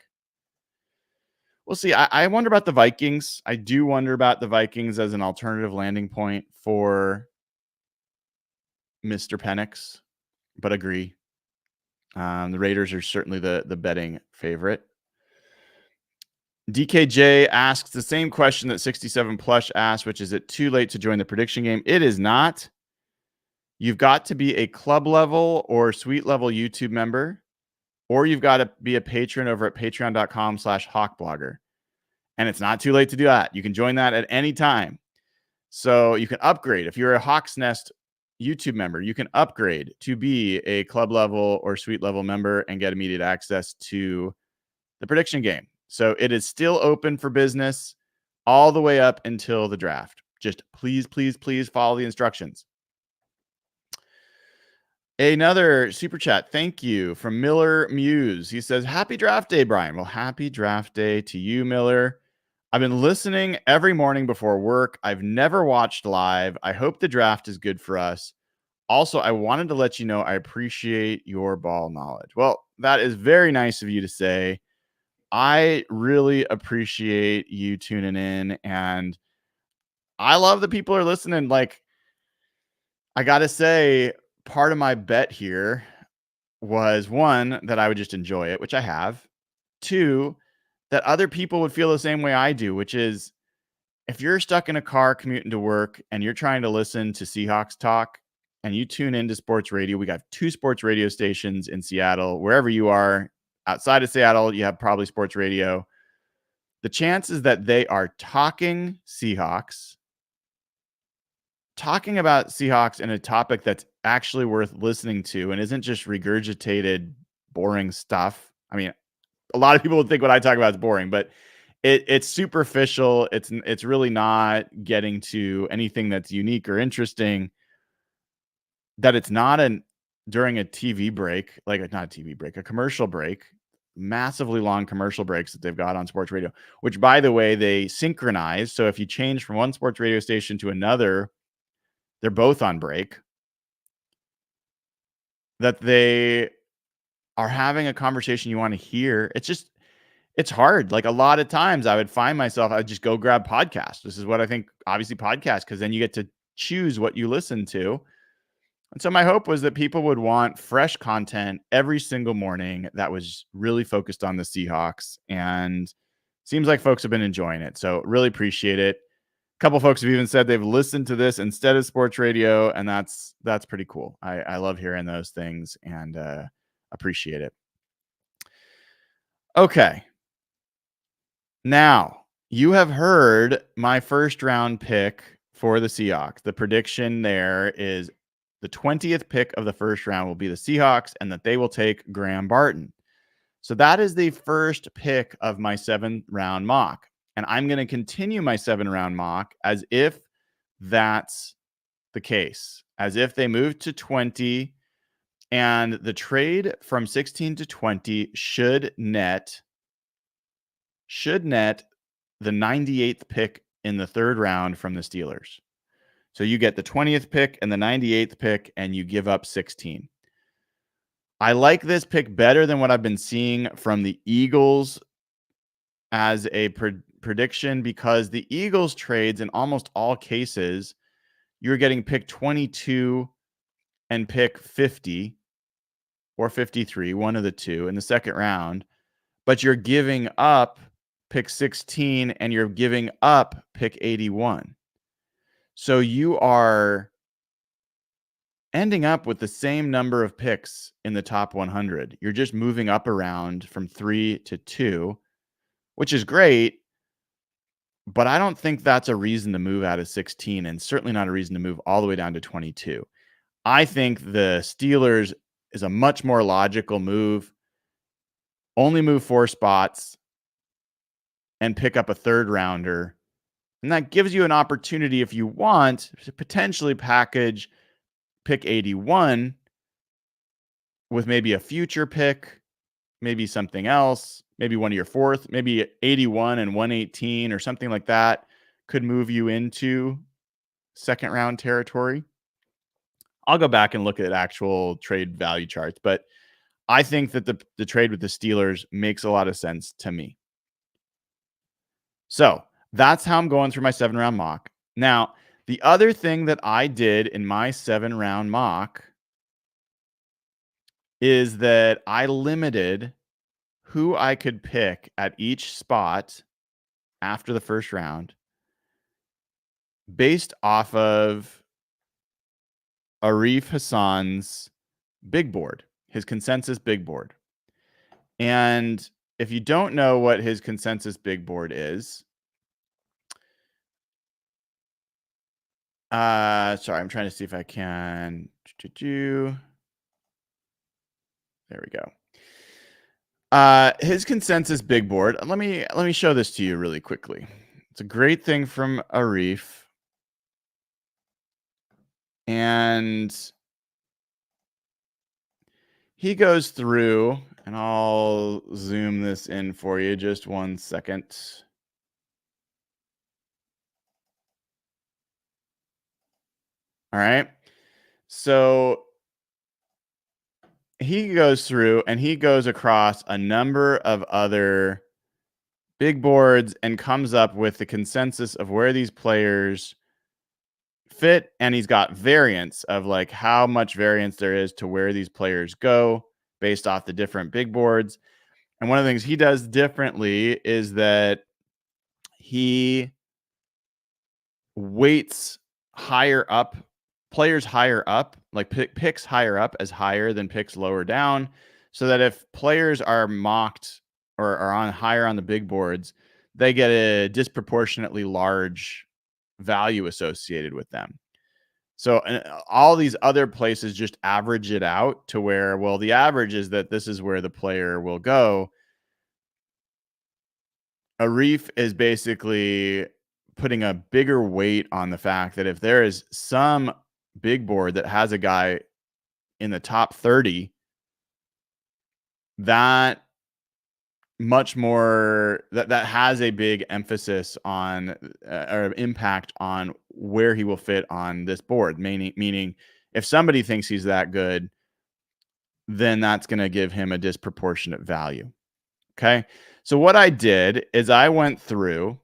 We'll see. I wonder about the Vikings. I do wonder about the Vikings as an alternative landing point for Mr. Penix, but agree. The Raiders are certainly the betting favorite. DKJ asks the same question that 67 Plush asked, which is it too late to join the prediction game? It is not. You've got to be a club level or suite level YouTube member, or you've got to be a patron over at patreon.com/hawkblogger. And it's not too late to do that. You can join that at any time. So you can upgrade. If you're a Hawk's Nest YouTube member, you can upgrade to be a club level or suite level member and get immediate access to the prediction game. So it is still open for business all the way up until the draft. Just please, please, please follow the instructions. Another super chat. Thank you from Miller Muse. He says, happy draft day, Brian. Well, happy draft day to you, Miller. I've been listening every morning before work. I've never watched live. I hope the draft is good for us. Also, I wanted to let you know I appreciate your ball knowledge. Well, that is very nice of you to say. I really appreciate you tuning in, and I love that people are listening. Like, I got to say, part of my bet here was one, that I would just enjoy it, which I have. Two, that other people would feel the same way I do, which is if you're stuck in a car commuting to work and you're trying to listen to Seahawks talk and you tune into sports radio, we got 2 sports radio stations in Seattle. Wherever you are outside of Seattle, you have probably sports radio. The chances that they are talking Seahawks, talking about Seahawks in a topic that's actually worth listening to and isn't just regurgitated, boring stuff. I mean, a lot of people would think what I talk about is boring, but it's superficial. It's really not getting to anything that's unique or interesting. That it's not during a TV break, like not a TV break, a commercial break, massively long commercial breaks that they've got on sports radio, which by the way, they synchronize. So if you change from one sports radio station to another, they're both on break. That they are having a conversation you want to hear. It's hard. Like a lot of times I would find myself, I'd just go grab podcasts. This is what I think, obviously podcasts, because then you get to choose what you listen to. And so my hope was that people would want fresh content every single morning that was really focused on the Seahawks. And seems like folks have been enjoying it. So really appreciate it. A couple folks have even said they've listened to this instead of sports radio. And that's pretty cool. I love hearing those things and appreciate it. Okay. Now, you have heard my first round pick for the Seahawks. The prediction there is the 20th pick of the first round will be the Seahawks and that they will take Graham Barton. So that is the first pick of my 7th round mock. And I'm going to continue my 7-round mock as if that's the case, as if they move to 20 and the trade from 16 to 20 should net the 98th pick in the 3rd round from the Steelers. So you get the 20th pick and the 98th pick, and you give up 16. I like this pick better than what I've been seeing from the Eagles as a prediction, because the Eagles trades in almost all cases, you're getting pick 22 and pick 50 or 53, one of the two in the 2nd round, but you're giving up pick 16 and you're giving up pick 81. So you are ending up with the same number of picks in the top 100. You're just moving up around from 3 to 2, which is great. But I don't think that's a reason to move out of 16, and certainly not a reason to move all the way down to 22. I think the Steelers is a much more logical move. Only move 4 spots and pick up a 3rd rounder. And that gives you an opportunity, if you want, to potentially package pick 81 with maybe a future pick, maybe something else, maybe one of your 4th, maybe 81 and 118 or something like that could move you into 2nd round territory. I'll go back and look at actual trade value charts, but I think that the trade with the Steelers makes a lot of sense to me. So that's how I'm going through my 7-round mock. Now, the other thing that I did in my 7-round mock is that I limited who I could pick at each spot after the 1st round based off of Arif Hassan's big board, his consensus big board. And if you don't know what his consensus big board is, sorry, I'm trying to see if I can. There we go. His consensus big board. Let me show this to you really quickly. It's a great thing from Arif. And he goes through, and I'll zoom this in for you just 1 second. All right. So he goes through and he goes across a number of other big boards and comes up with the consensus of where these players fit. And he's got variance of like how much variance there is to where these players go based off the different big boards. And one of the things he does differently is that he weights higher up, players higher up, like picks higher up as higher than picks lower down, so that if players are mocked or are on higher on the big boards, they get a disproportionately large value associated with them. So all these other places just average it out to where, well, the average is that this is where the player will go. Arif is basically putting a bigger weight on the fact that if there is some big board that has a guy in the top 30, that much more that has a big emphasis on or impact on where he will fit on this board. Meaning, if somebody thinks he's that good, then that's going to give him a disproportionate value. Okay. So what I did is I went through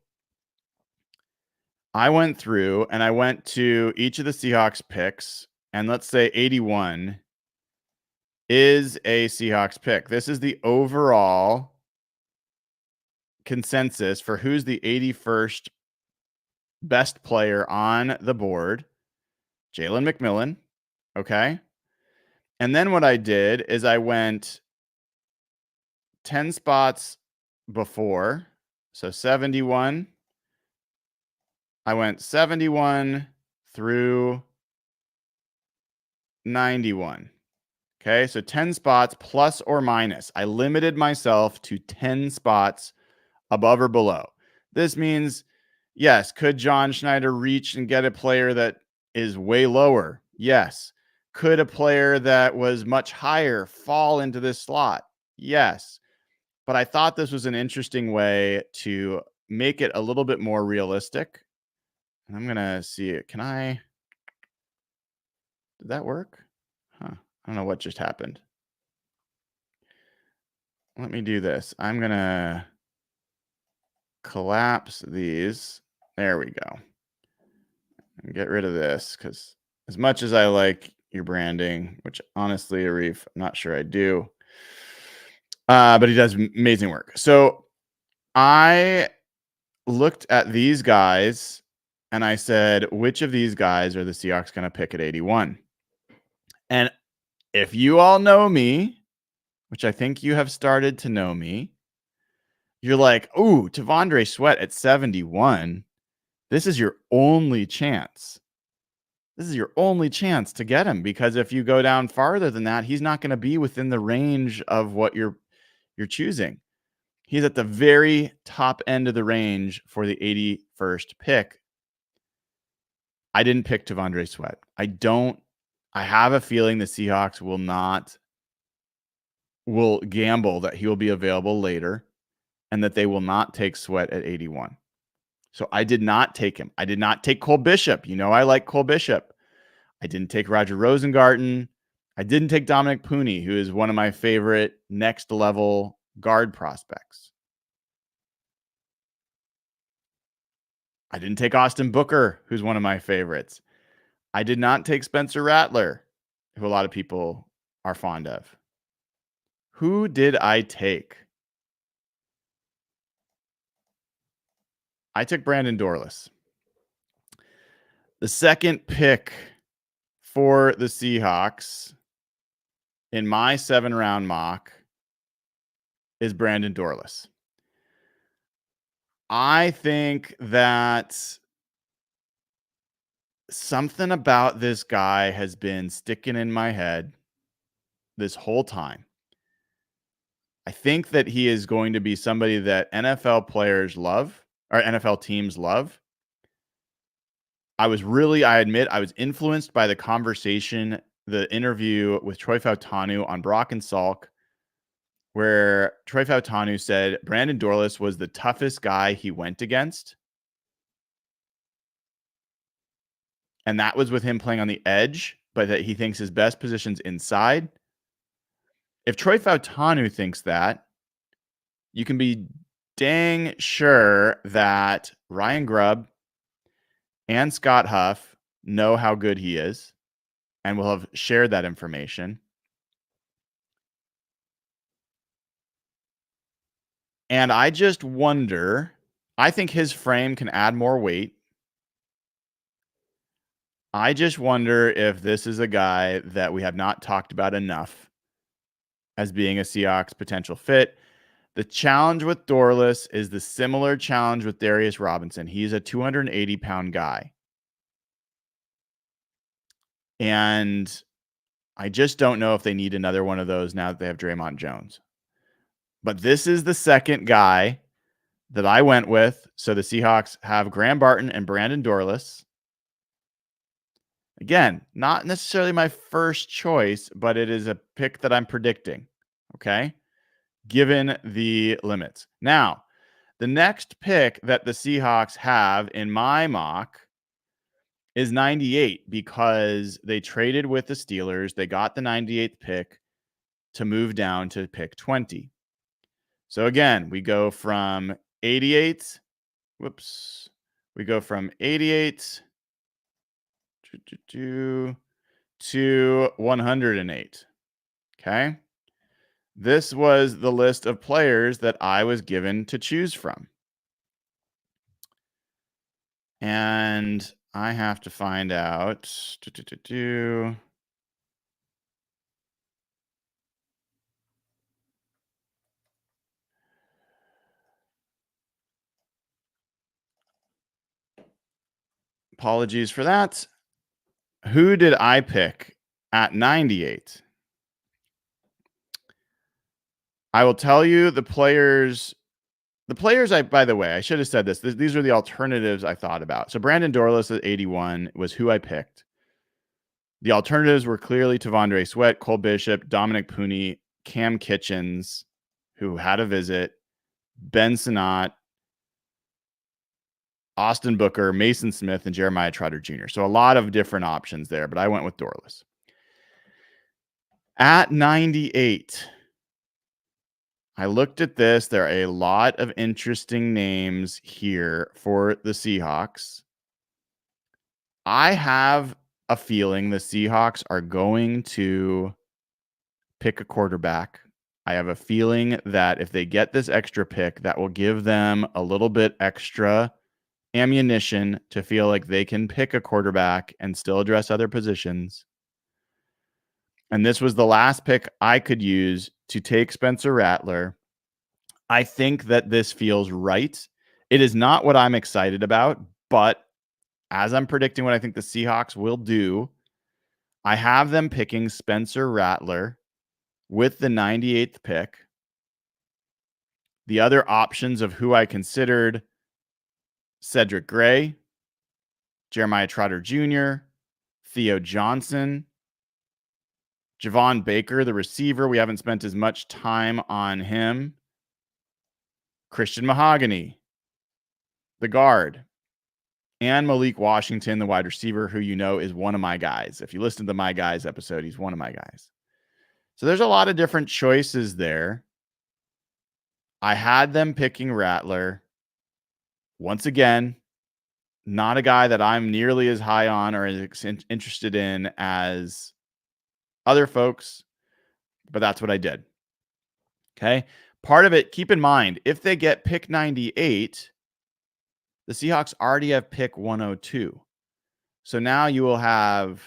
and I went to each of the Seahawks picks, and let's say 81 is a Seahawks pick. This is the overall consensus for who's the 81st best player on the board. Jalen McMillan. Okay. And then what I did is I went 10 spots before. So 71. I went 71 through 91. Okay, so 10 spots plus or minus. I limited myself to 10 spots above or below. This means, yes, could John Schneider reach and get a player that is way lower? Yes. Could a player that was much higher fall into this slot? Yes. But I thought this was an interesting way to make it a little bit more realistic. And I'm going to see it. Did that work? Huh. I don't know what just happened. Let me do this. I'm going to collapse these. There we go. And get rid of this, because as much as I like your branding, which honestly, Arif, I'm not sure I do, but he does amazing work. So I looked at these guys and I said, which of these guys are the Seahawks going to pick at 81? And if you all know me, which I think you have started to know me, you're like, ooh, T'Vondre Sweat at 71. This is your only chance. This is your only chance to get him, because if you go down farther than that, he's not going to be within the range of what you're choosing. He's at the very top end of the range for the 81st pick. I didn't pick T'Vondre Sweat. I have a feeling the Seahawks will gamble that he will be available later and that they will not take Sweat at 81. So I did not take him. I did not take Cole Bishop. You know, I like Cole Bishop. I didn't take Roger Rosengarten. I didn't take Dominic Pooney, who is one of my favorite next level guard prospects. I didn't take Austin Booker, who's one of my favorites. I did not take Spencer Rattler, who a lot of people are fond of. Who did I take? I took Brandon Dorlus. The second pick for the Seahawks in my 7-round mock is Brandon Dorlus. I think that something about this guy has been sticking in my head this whole time. I think that he is going to be somebody that NFL players love or NFL teams love. I admit, I was influenced by the conversation, the interview with Troy Fautanu on Brock and Salk, where Troy Fautanu said Brandon Dorlus was the toughest guy he went against. And that was with him playing on the edge, but that he thinks his best position's inside. If Troy Fautanu thinks that, you can be dang sure that Ryan Grubb and Scott Huff know how good he is and will have shared that information. And I just wonder, I think his frame can add more weight. I just wonder if this is a guy that we have not talked about enough as being a Seahawks potential fit. The challenge with Dorlus is the similar challenge with Darius Robinson. He's a 280-pound guy. And I just don't know if they need another one of those now that they have Draymond Jones. But this is the second guy that I went with. So the Seahawks have Graham Barton and Brandon Dorlus. Again, not necessarily my first choice, but it is a pick that I'm predicting. Okay. Given the limits. Now, the next pick that the Seahawks have in my mock is 98 because they traded with the Steelers. They got the 98th pick to move down to pick 20. So again, we go from 88. We go from 88 to 108. Okay. This was the list of players that I was given to choose from. And I have to find out. Apologies for that. Who did I pick at 98? I will tell you the players. By the way, I should have said this. These are the alternatives I thought about. So Brandon Dorlus at 81 was who I picked. The alternatives were clearly Tavondre Sweat, Cole Bishop, Dominic Pooney, Cam Kitchens, who had a visit, Ben Sinnott, Austin Booker, Mason Smith, and Jeremiah Trotter Jr. So a lot of different options there, but I went with Dorlus. At 98, I looked at this. There are a lot of interesting names here for the Seahawks. I have a feeling the Seahawks are going to pick a quarterback. I have a feeling that if they get this extra pick, that will give them a little bit extra ammunition to feel like they can pick a quarterback and still address other positions. And this was the last pick I could use to take Spencer Rattler. I think that this feels right. It is not what I'm excited about, but as I'm predicting what I think the Seahawks will do, I have them picking Spencer Rattler with the 98th pick. The other options of who I considered: Cedric Gray, Jeremiah Trotter Jr., Theo Johnson, Javon Baker, the receiver. We haven't spent as much time on him. Christian Mahogany, the guard, and Malik Washington, the wide receiver, who you know is one of my guys. If you listen to the My Guys episode, he's one of my guys. So there's a lot of different choices there. I had them picking Rattler. Once again, not a guy that I'm nearly as high on or as interested in as other folks, but that's what I did. Okay. Part of it, keep in mind, if they get pick 98, the Seahawks already have pick 102. So now you will have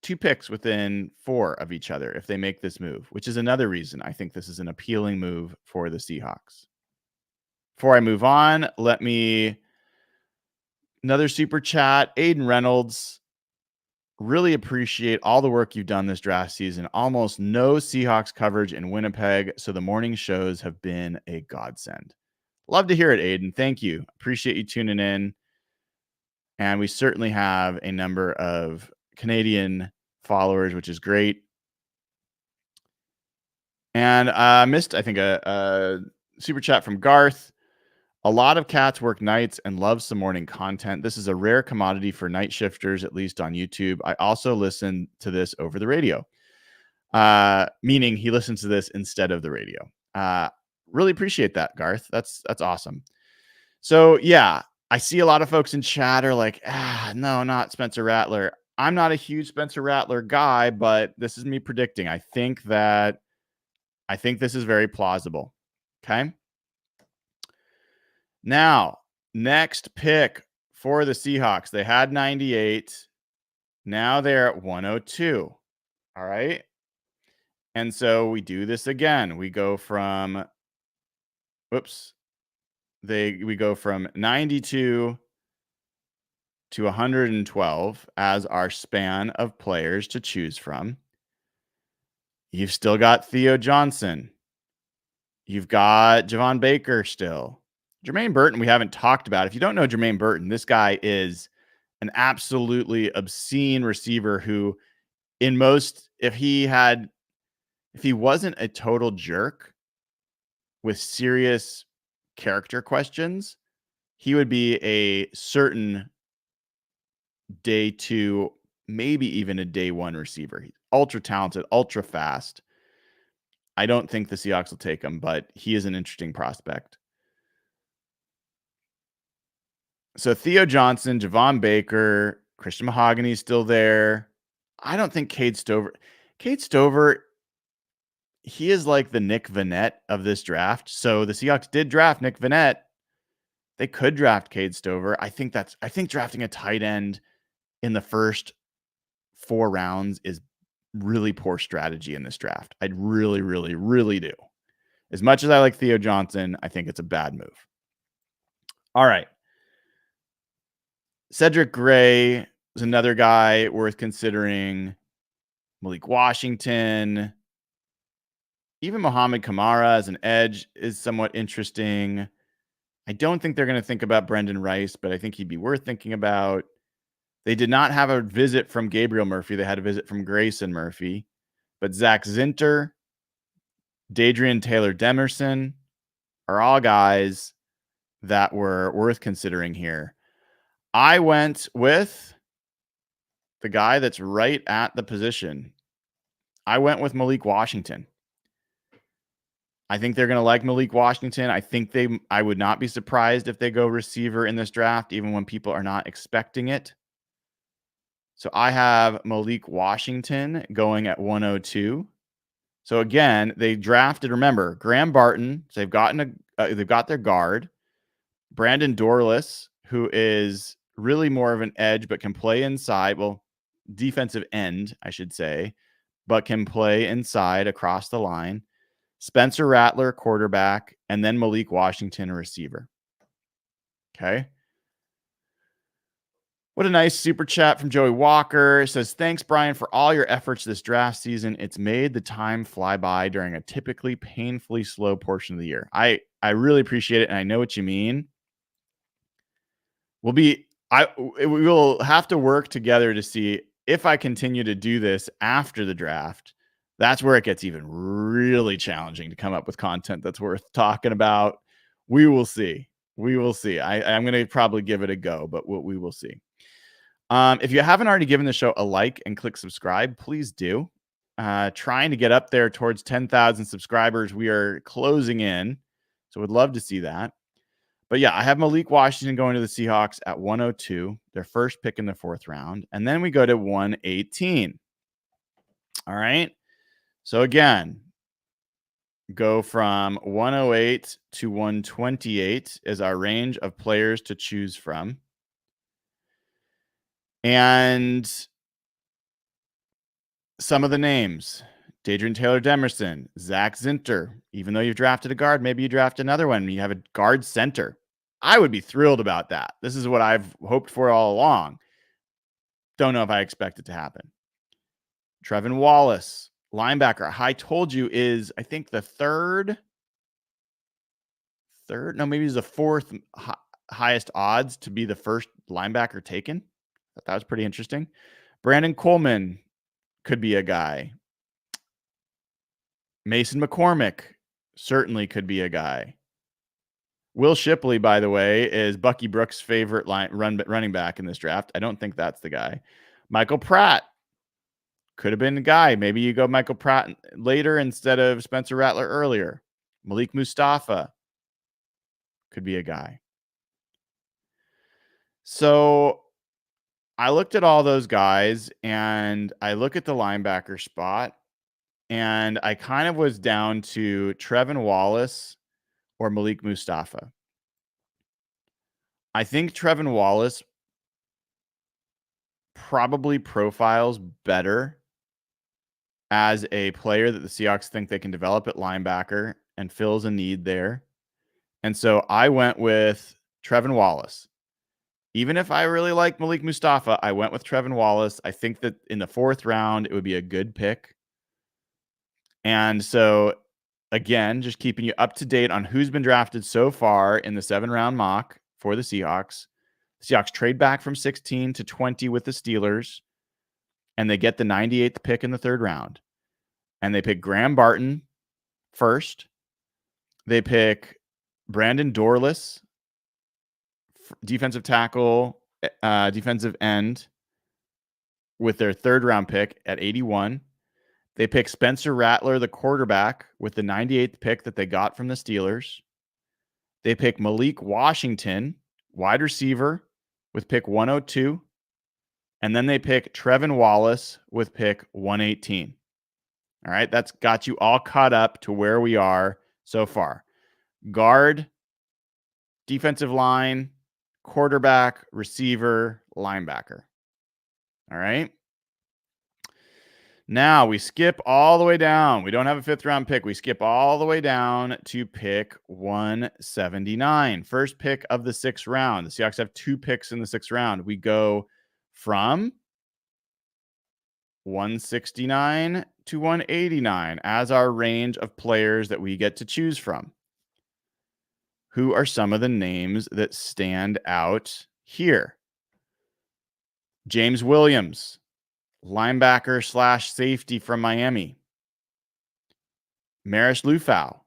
2 picks within 4 of each other if they make this move, which is another reason I think this is an appealing move for the Seahawks. Before I move on, another super chat. Aiden Reynolds Really appreciate all the work you've done this draft season. Almost no Seahawks coverage in Winnipeg, so the morning shows have been a godsend. Love to hear it, Aiden. Thank you. Appreciate you tuning in. And we certainly have a number of Canadian followers, which is great. And I missed, I think, a super chat from Garth. A lot of cats work nights and love some morning content. This is a rare commodity for night shifters, at least on YouTube. I also listen to this over the radio, meaning he listens to this instead of the radio. Really appreciate that, Garth. That's awesome. So yeah, I see a lot of folks in chat are like, no, not Spencer Rattler. I'm not a huge Spencer Rattler guy, but this is me predicting. I think this is very plausible. Okay. Now, next pick for the Seahawks. They had 98. Now they're at 102. All right. And so we do this again. We go from, we go from 92 to 112 as our span of players to choose from. You've still got Theo Johnson. You've got Javon Baker still. Jermaine Burton, we haven't talked about. If you don't know Jermaine Burton, this guy is an absolutely obscene receiver who, if he wasn't a total jerk with serious character questions, he would be a certain day 2, maybe even a day 1 receiver. He's ultra talented, ultra fast. I don't think the Seahawks will take him, but he is an interesting prospect. So Theo Johnson, Javon Baker, Christian Mahogany is still there. I don't think Cade Stover, he is like the Nick Vannett of this draft. So the Seahawks did draft Nick Vannett. They could draft Cade Stover. I think drafting a tight end in the first 4 rounds is really poor strategy in this draft. I'd really, really, really do. As much as I like Theo Johnson, I think it's a bad move. All right. Cedric Gray is another guy worth considering. Malik Washington. Even Mohamed Kamara as an edge is somewhat interesting. I don't think they're going to think about Brendan Rice, but I think he'd be worth thinking about. They did not have a visit from Gabriel Murphy. They had a visit from Grayson Murphy. But Zach Zinter, Dadrian Taylor Demerson are all guys that were worth considering here. I went with the guy that's right at the position. I went with Malik Washington. I think they're going to like Malik Washington. I would not be surprised if they go receiver in this draft, even when people are not expecting it. So I have Malik Washington going at 102. So again, they drafted, remember, Graham Barton. So they've got their guard, Brandon Dorless, who is really more of an edge, but can play inside. Well, defensive end, I should say, but can play inside across the line. Spencer Rattler, quarterback, and then Malik Washington, a receiver. Okay. What a nice super chat from Joey Walker. It says, thanks, Brian, for all your efforts this draft season. It's made the time fly by during a typically painfully slow portion of the year. I really appreciate it, and I know what you mean. We will have to work together to see if I continue to do this after the draft. That's where it gets even really challenging to come up with content that's worth talking about. We will see. I'm going to probably give it a go, but we will see. If you haven't already given the show a like and click subscribe, please do. Trying to get up there towards 10,000 subscribers. We are closing in, so would love to see that. But yeah, I have Malik Washington going to the Seahawks at 102, their first pick in the 4th round. And then we go to 118. All right. So again, go from 108 to 128 is our range of players to choose from. And some of the names: Dadrian Taylor Demerson, Zach Zinter. Even though you've drafted a guard, maybe you draft another one. You have a guard center. I would be thrilled about that. This is what I've hoped for all along. Don't know if I expect it to happen. Trevin Wallace, linebacker. I told you is, I think, the third. No, maybe he's the fourth highest odds to be the first linebacker taken. That was pretty interesting. Brandon Coleman could be a guy. Mason McCormick certainly could be a guy. Will Shipley, by the way, is Bucky Brooks' favorite running back in this draft. I don't think that's the guy. Michael Pratt could have been the guy. Maybe you go Michael Pratt later instead of Spencer Rattler earlier. Malik Mustafa could be a guy. So I looked at all those guys and I look at the linebacker spot and I kind of was down to Trevin Wallace or Malik Mustafa. I think Trevin Wallace probably profiles better as a player that the Seahawks think they can develop at linebacker and fills a need there. And so I went with Trevin Wallace. Even if I really like Malik Mustafa, I went with Trevin Wallace. I think that in the 4th round, it would be a good pick. And so, again, just keeping you up to date on who's been drafted so far in the 7-round mock for the Seahawks. The Seahawks trade back from 16 to 20 with the Steelers, and they get the 98th pick in the 3rd round. And they pick Graham Barton first. They pick Brandon Dorless, defensive tackle, defensive end, with their 3rd round pick at 81. They pick Spencer Rattler, the quarterback, with the 98th pick that they got from the Steelers. They pick Malik Washington, wide receiver, with pick 102. And then they pick Trevin Wallace with pick 118. All right, that's got you all caught up to where we are so far. Guard, defensive line, quarterback, receiver, linebacker. All right. Now we skip all the way down. We don't have a 5th round pick. We skip all the way down to pick 179. First pick of the 6th round. The Seahawks have 2 picks in the 6th round. We go from 169 to 189 as our range of players that we get to choose from. Who are some of the names that stand out here? James Williams, linebacker / safety from Miami. Maris Lufau,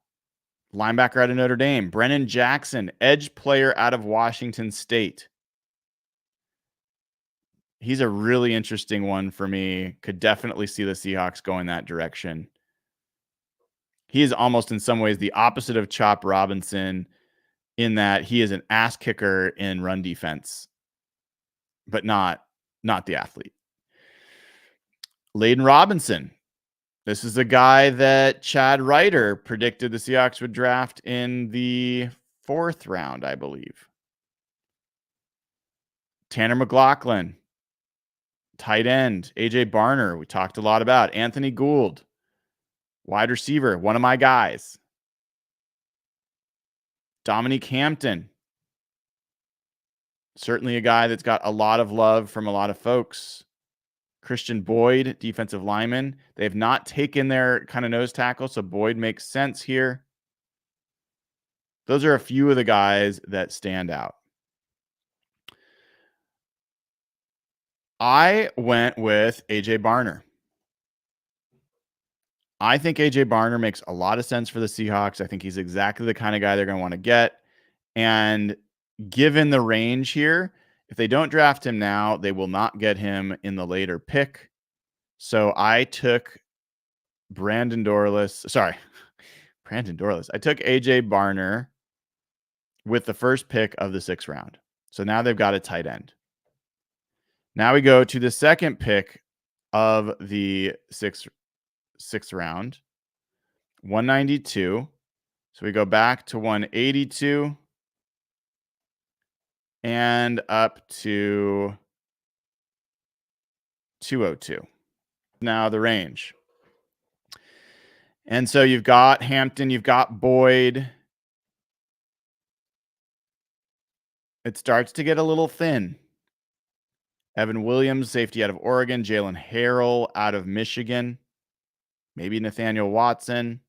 linebacker out of Notre Dame. Brennan Jackson, edge player out of Washington State. He's a really interesting one for me. Could definitely see the Seahawks going that direction. He is almost in some ways the opposite of Chop Robinson in that he is an ass kicker in run defense, but not the athlete. Layden Robinson. This is a guy that Chad Ryder predicted the Seahawks would draft in the 4th round, I believe. Tanner McLaughlin, tight end. AJ Barner, we talked a lot about. Anthony Gould, wide receiver, one of my guys. Dominique Hampton, certainly a guy that's got a lot of love from a lot of folks. Christian Boyd, defensive lineman. They have not taken their kind of nose tackle, so Boyd makes sense here. Those are a few of the guys that stand out. I went with AJ Barner. I think AJ Barner makes a lot of sense for the Seahawks. I think he's exactly the kind of guy they're going to want to get. And given the range here, if they don't draft him now, they will not get him in the later pick. So I took Brandon Dorless. I took AJ Barner with the first pick of the 6th round. So now they've got a tight end. Now we go to the 2nd pick of the sixth round, 192. So we go back to 182 and up to 202. Now the range. And so you've got Hampton, you've got Boyd. It starts to get a little thin. Evan Williams, safety out of Oregon. Jalen Harrell out of Michigan. Maybe Nathaniel Watson.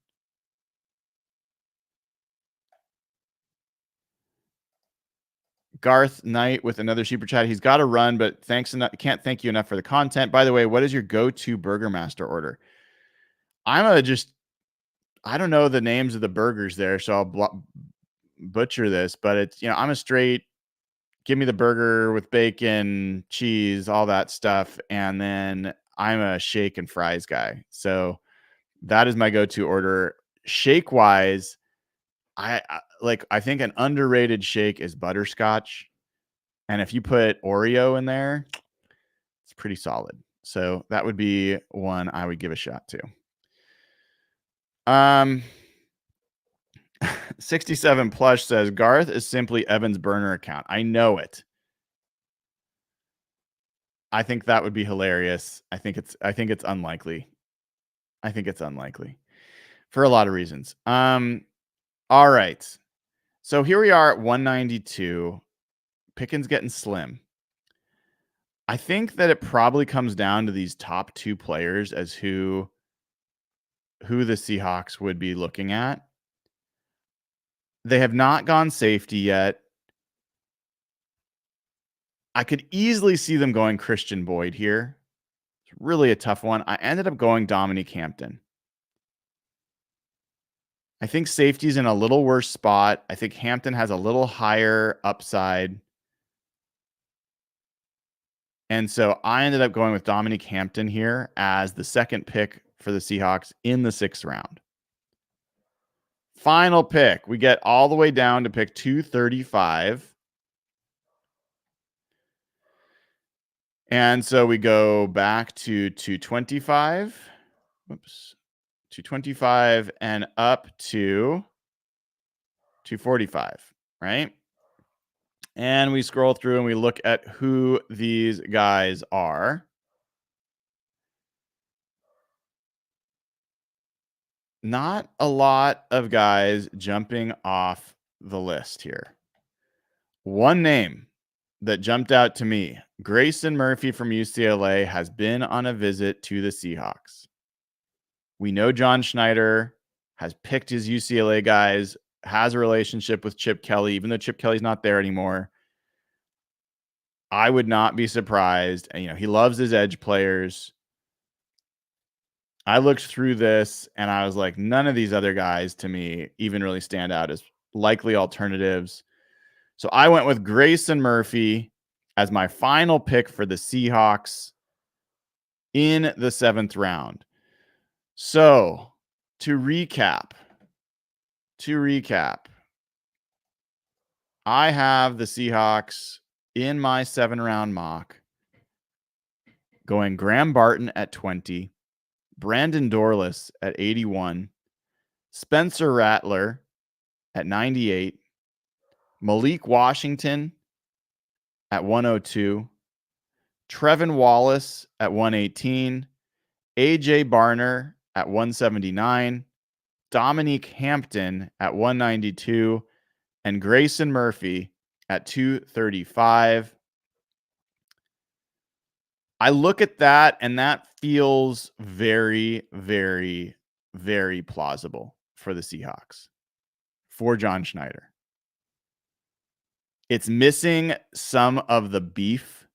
Garth Knight with another super chat. He's got to run, but can't thank you enough for the content. By the way, what is your go-to Burgermaster order? I don't know the names of the burgers there, so I'll butcher this, but it's, I'm a straight, give me the burger with bacon, cheese, all that stuff. And then I'm a shake and fries guy. So that is my go-to order. Shake wise, I think an underrated shake is butterscotch. And if you put Oreo in there, it's pretty solid. So that would be one I would give a shot to. 67 Plush says Garth is simply Evan's burner account. I know it. I think that would be hilarious. I think it's unlikely. I think it's unlikely for a lot of reasons. All right. So here we are at 192. Pickens getting slim. I think that it probably comes down to these top two players as who the Seahawks would be looking at. They have not gone safety yet. I could easily see them going Christian Boyd here. It's really a tough one. I ended up going Dominique Hampton. I think safety's in a little worse spot. I think Hampton has a little higher upside. And so I ended up going with Dominique Hampton here as the second pick for the Seahawks in the 6th round. Final pick. We get all the way down to pick 235. And so we go back to 225. Whoops. 225 and up to 245, right? And we scroll through and we look at who these guys are. Not a lot of guys jumping off the list here. One name that jumped out to me, Grayson Murphy from UCLA, has been on a visit to the Seahawks. We know John Schneider has picked his UCLA guys, has a relationship with Chip Kelly, even though Chip Kelly's not there anymore. I would not be surprised. And, he loves his edge players. I looked through this and I was like, none of these other guys to me even really stand out as likely alternatives. So I went with Grayson Murphy as my final pick for the Seahawks in the 7th round. So to recap, I have the Seahawks in my 7-round mock going Graham Barton at 20, Brandon Dorless at 81, Spencer Rattler at 98, Malik Washington at 102, Trevin Wallace at 118, AJ Barner at 179, Dominique Hampton at 192, and Grayson Murphy at 235. I look at that and that feels very, very, very plausible for the Seahawks, for John Schneider. It's missing some of the beef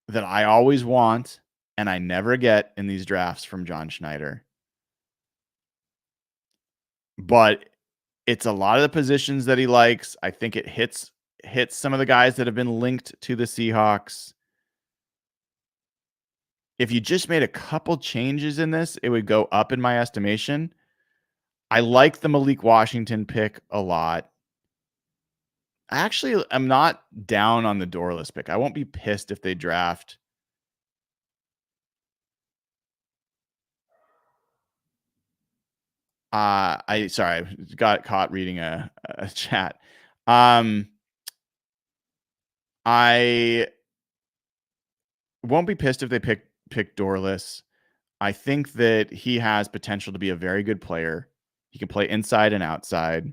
that I always want and I never get in these drafts from John Schneider. But it's a lot of the positions that he likes. I think it hits some of the guys that have been linked to the Seahawks. If you just made a couple changes in this, it would go up in my estimation. I like the Malik Washington pick a lot. Actually, I'm not down on the Dorless pick. I won't be pissed if they draft. I got caught reading a chat. I won't be pissed if they pick Dorless. I think that he has potential to be a very good player. He can play inside and outside.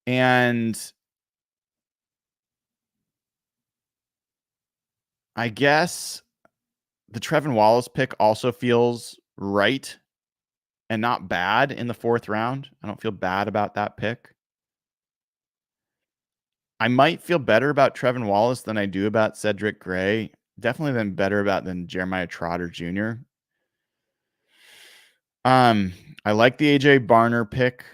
And I guess the Trevin Wallace pick also feels right and not bad in the 4th round. I don't feel bad about that pick. I might feel better about Trevin Wallace than I do about Cedric Gray. Definitely than Jeremiah Trotter Jr. I like the AJ Barner pick.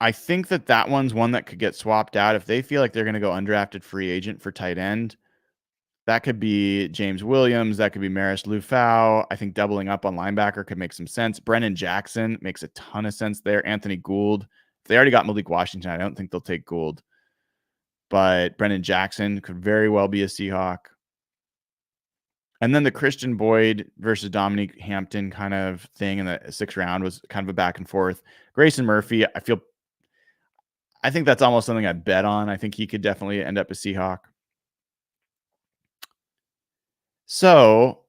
I think that one's one that could get swapped out if they feel like they're going to go undrafted free agent for tight end. That could be James Williams. That could be Maris Lufau. I think doubling up on linebacker could make some sense. Brennan Jackson makes a ton of sense there. Anthony Gould. If they already got Malik Washington, I don't think they'll take Gould. But Brennan Jackson could very well be a Seahawk. And then the Christian Boyd versus Dominique Hampton kind of thing in the 6th round was kind of a back and forth. Grayson Murphy, I think that's almost something I'd bet on. I think he could definitely end up a Seahawk. So,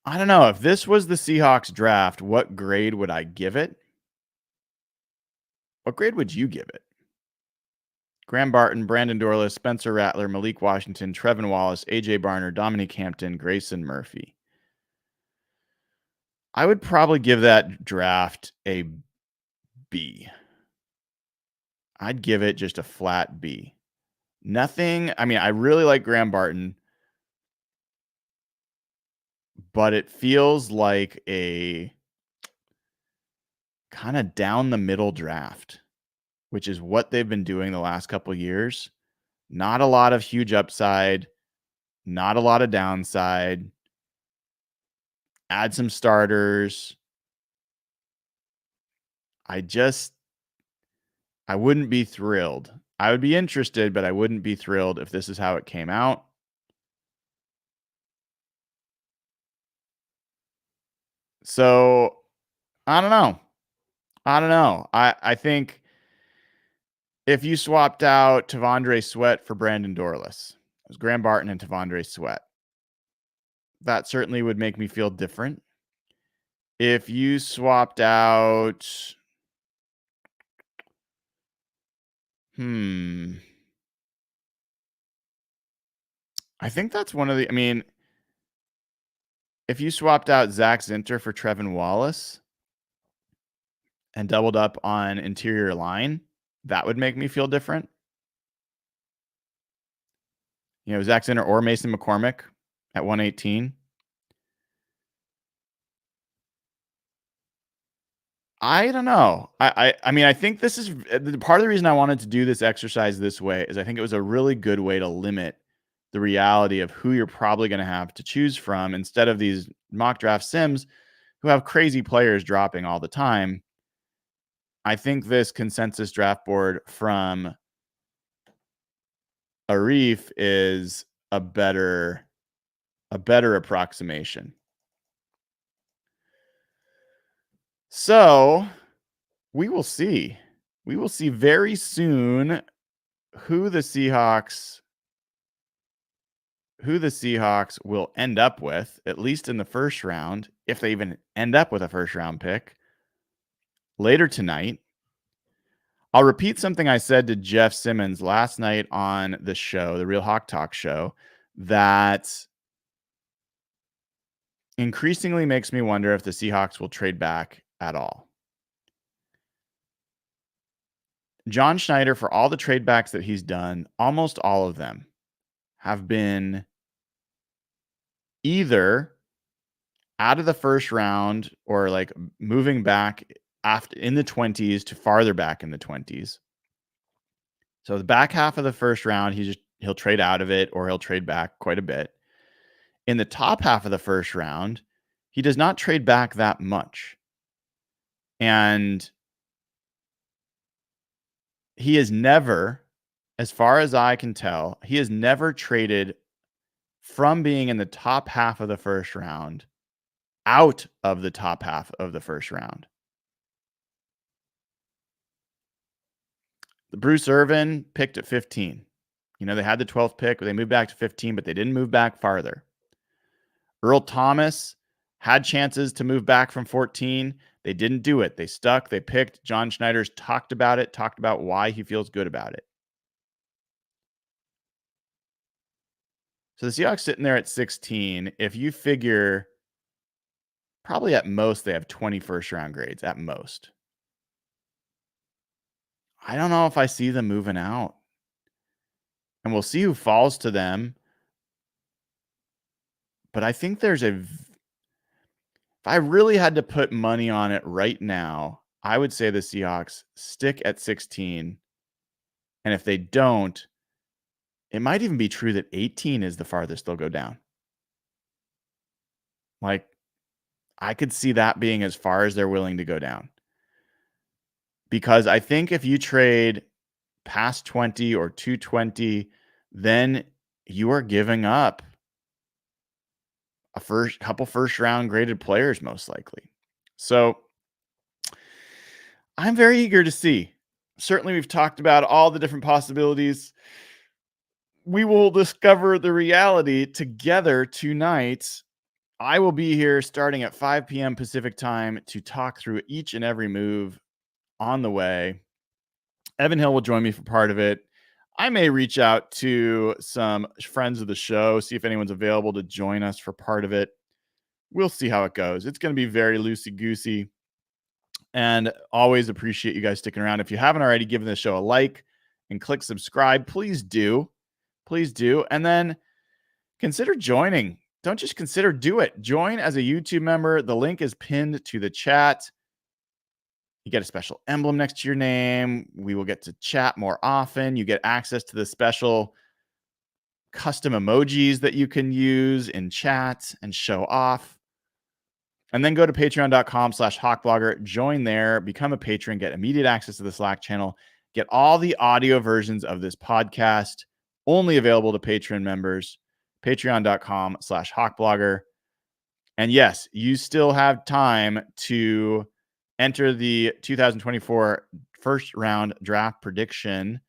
I don't know. If this was the Seahawks draft, what grade would I give it? What grade would you give it? Graham Barton, Brandon Dorlus, Spencer Rattler, Malik Washington, Trevin Wallace, AJ Barner, Dominique Hampton, Grayson Murphy. I would probably give that draft a B. I'd give it just a flat B. Nothing. I mean, I really like Graham Barton, but it feels like a kind of down the middle draft, which is what they've been doing the last couple of years. Not a lot of huge upside, not a lot of downside. Add some starters. I wouldn't be thrilled. I would be interested, but I wouldn't be thrilled if this is how it came out. So, I don't know. I think if you swapped out Tavondre Sweat for Brandon Dorlus, it was Graham Barton and Tavondre Sweat. That certainly would make me feel different. If you swapped out, I think that's one of the, I mean, if you swapped out Zach Zinter for Trevin Wallace and doubled up on interior line, that would make me feel different. You know, Zach Zinter or Mason McCormick at 118. I don't know. I mean, I think this is part of the reason I wanted to do this exercise this way is I think it was a really good way to limit the reality of who you're probably going to have to choose from instead of these mock draft sims who have crazy players dropping all the time. I think this consensus draft board from Arif is a better approximation. So we will see. We will see very soon who the Seahawks will end up with, at least in the first round, if they even end up with a first round pick later tonight. I'll repeat something I said to Jeff Simmons last night on the show, the Real Hawk Talk show, that increasingly makes me wonder if the Seahawks will trade back at all. John Schneider, for all the trade backs that he's done, almost all of them have been either out of the first round or like moving back after in the 20s to farther back in the 20s. So the back half of the first round, he'll trade out of it or he'll trade back quite a bit. In the top half of the first round, he does not trade back that much. And he has never, as far as I can tell, he has never traded from being in the top half of the first round out of the top half of the first round. The Bruce Irvin picked at 15. You know, they had the 12th pick, they moved back to 15, but they didn't move back farther. Earl Thomas had chances to move back from 14, They didn't do it. They stuck. They picked. John Schneider's talked about why he feels good about it. So the Seahawks sitting there at 16. If you figure probably at most they have 20 first round grades at most. I don't know if I see them moving out. And we'll see who falls to them. But I think if I really had to put money on it right now, I would say the Seahawks stick at 16. And if they don't, it might even be true that 18 is the farthest they'll go down. Like, I could see that being as far as they're willing to go down. Because I think if you trade past 20 or 220, then you are giving up a couple first round graded players, most likely. So I'm very eager to see. Certainly, we've talked about all the different possibilities. We will discover the reality together tonight. I will be here starting at 5 p.m. Pacific time to talk through each and every move on the way. Evan Hill will join me for part of it. I may reach out to some friends of the show, see if anyone's available to join us for part of it. We'll see how it goes. It's going to be very loosey-goosey. And always appreciate you guys sticking around. If you haven't already given this show a like and click subscribe, please do. Please do. And then consider joining. Don't just consider, do it. Join as a YouTube member. The link is pinned to the chat. You get a special emblem next to your name. We will get to chat more often. You get access to the special custom emojis that you can use in chat and show off. And then go to patreon.com/hawkblogger, join there, become a patron, get immediate access to the Slack channel, get all the audio versions of this podcast only available to Patreon members, patreon.com/hawkblogger. And yes, you still have time to enter the 2024 first round draft prediction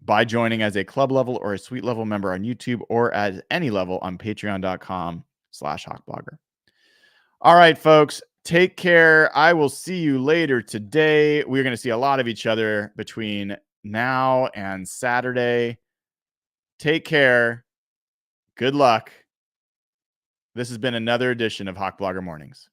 by joining as a club level or a suite level member on YouTube or at any level on patreon.com/hawkblogger. All right, folks, take care. I will see you later today. We're going to see a lot of each other between now and Saturday. Take care. Good luck. This has been another edition of Hawk Blogger Mornings.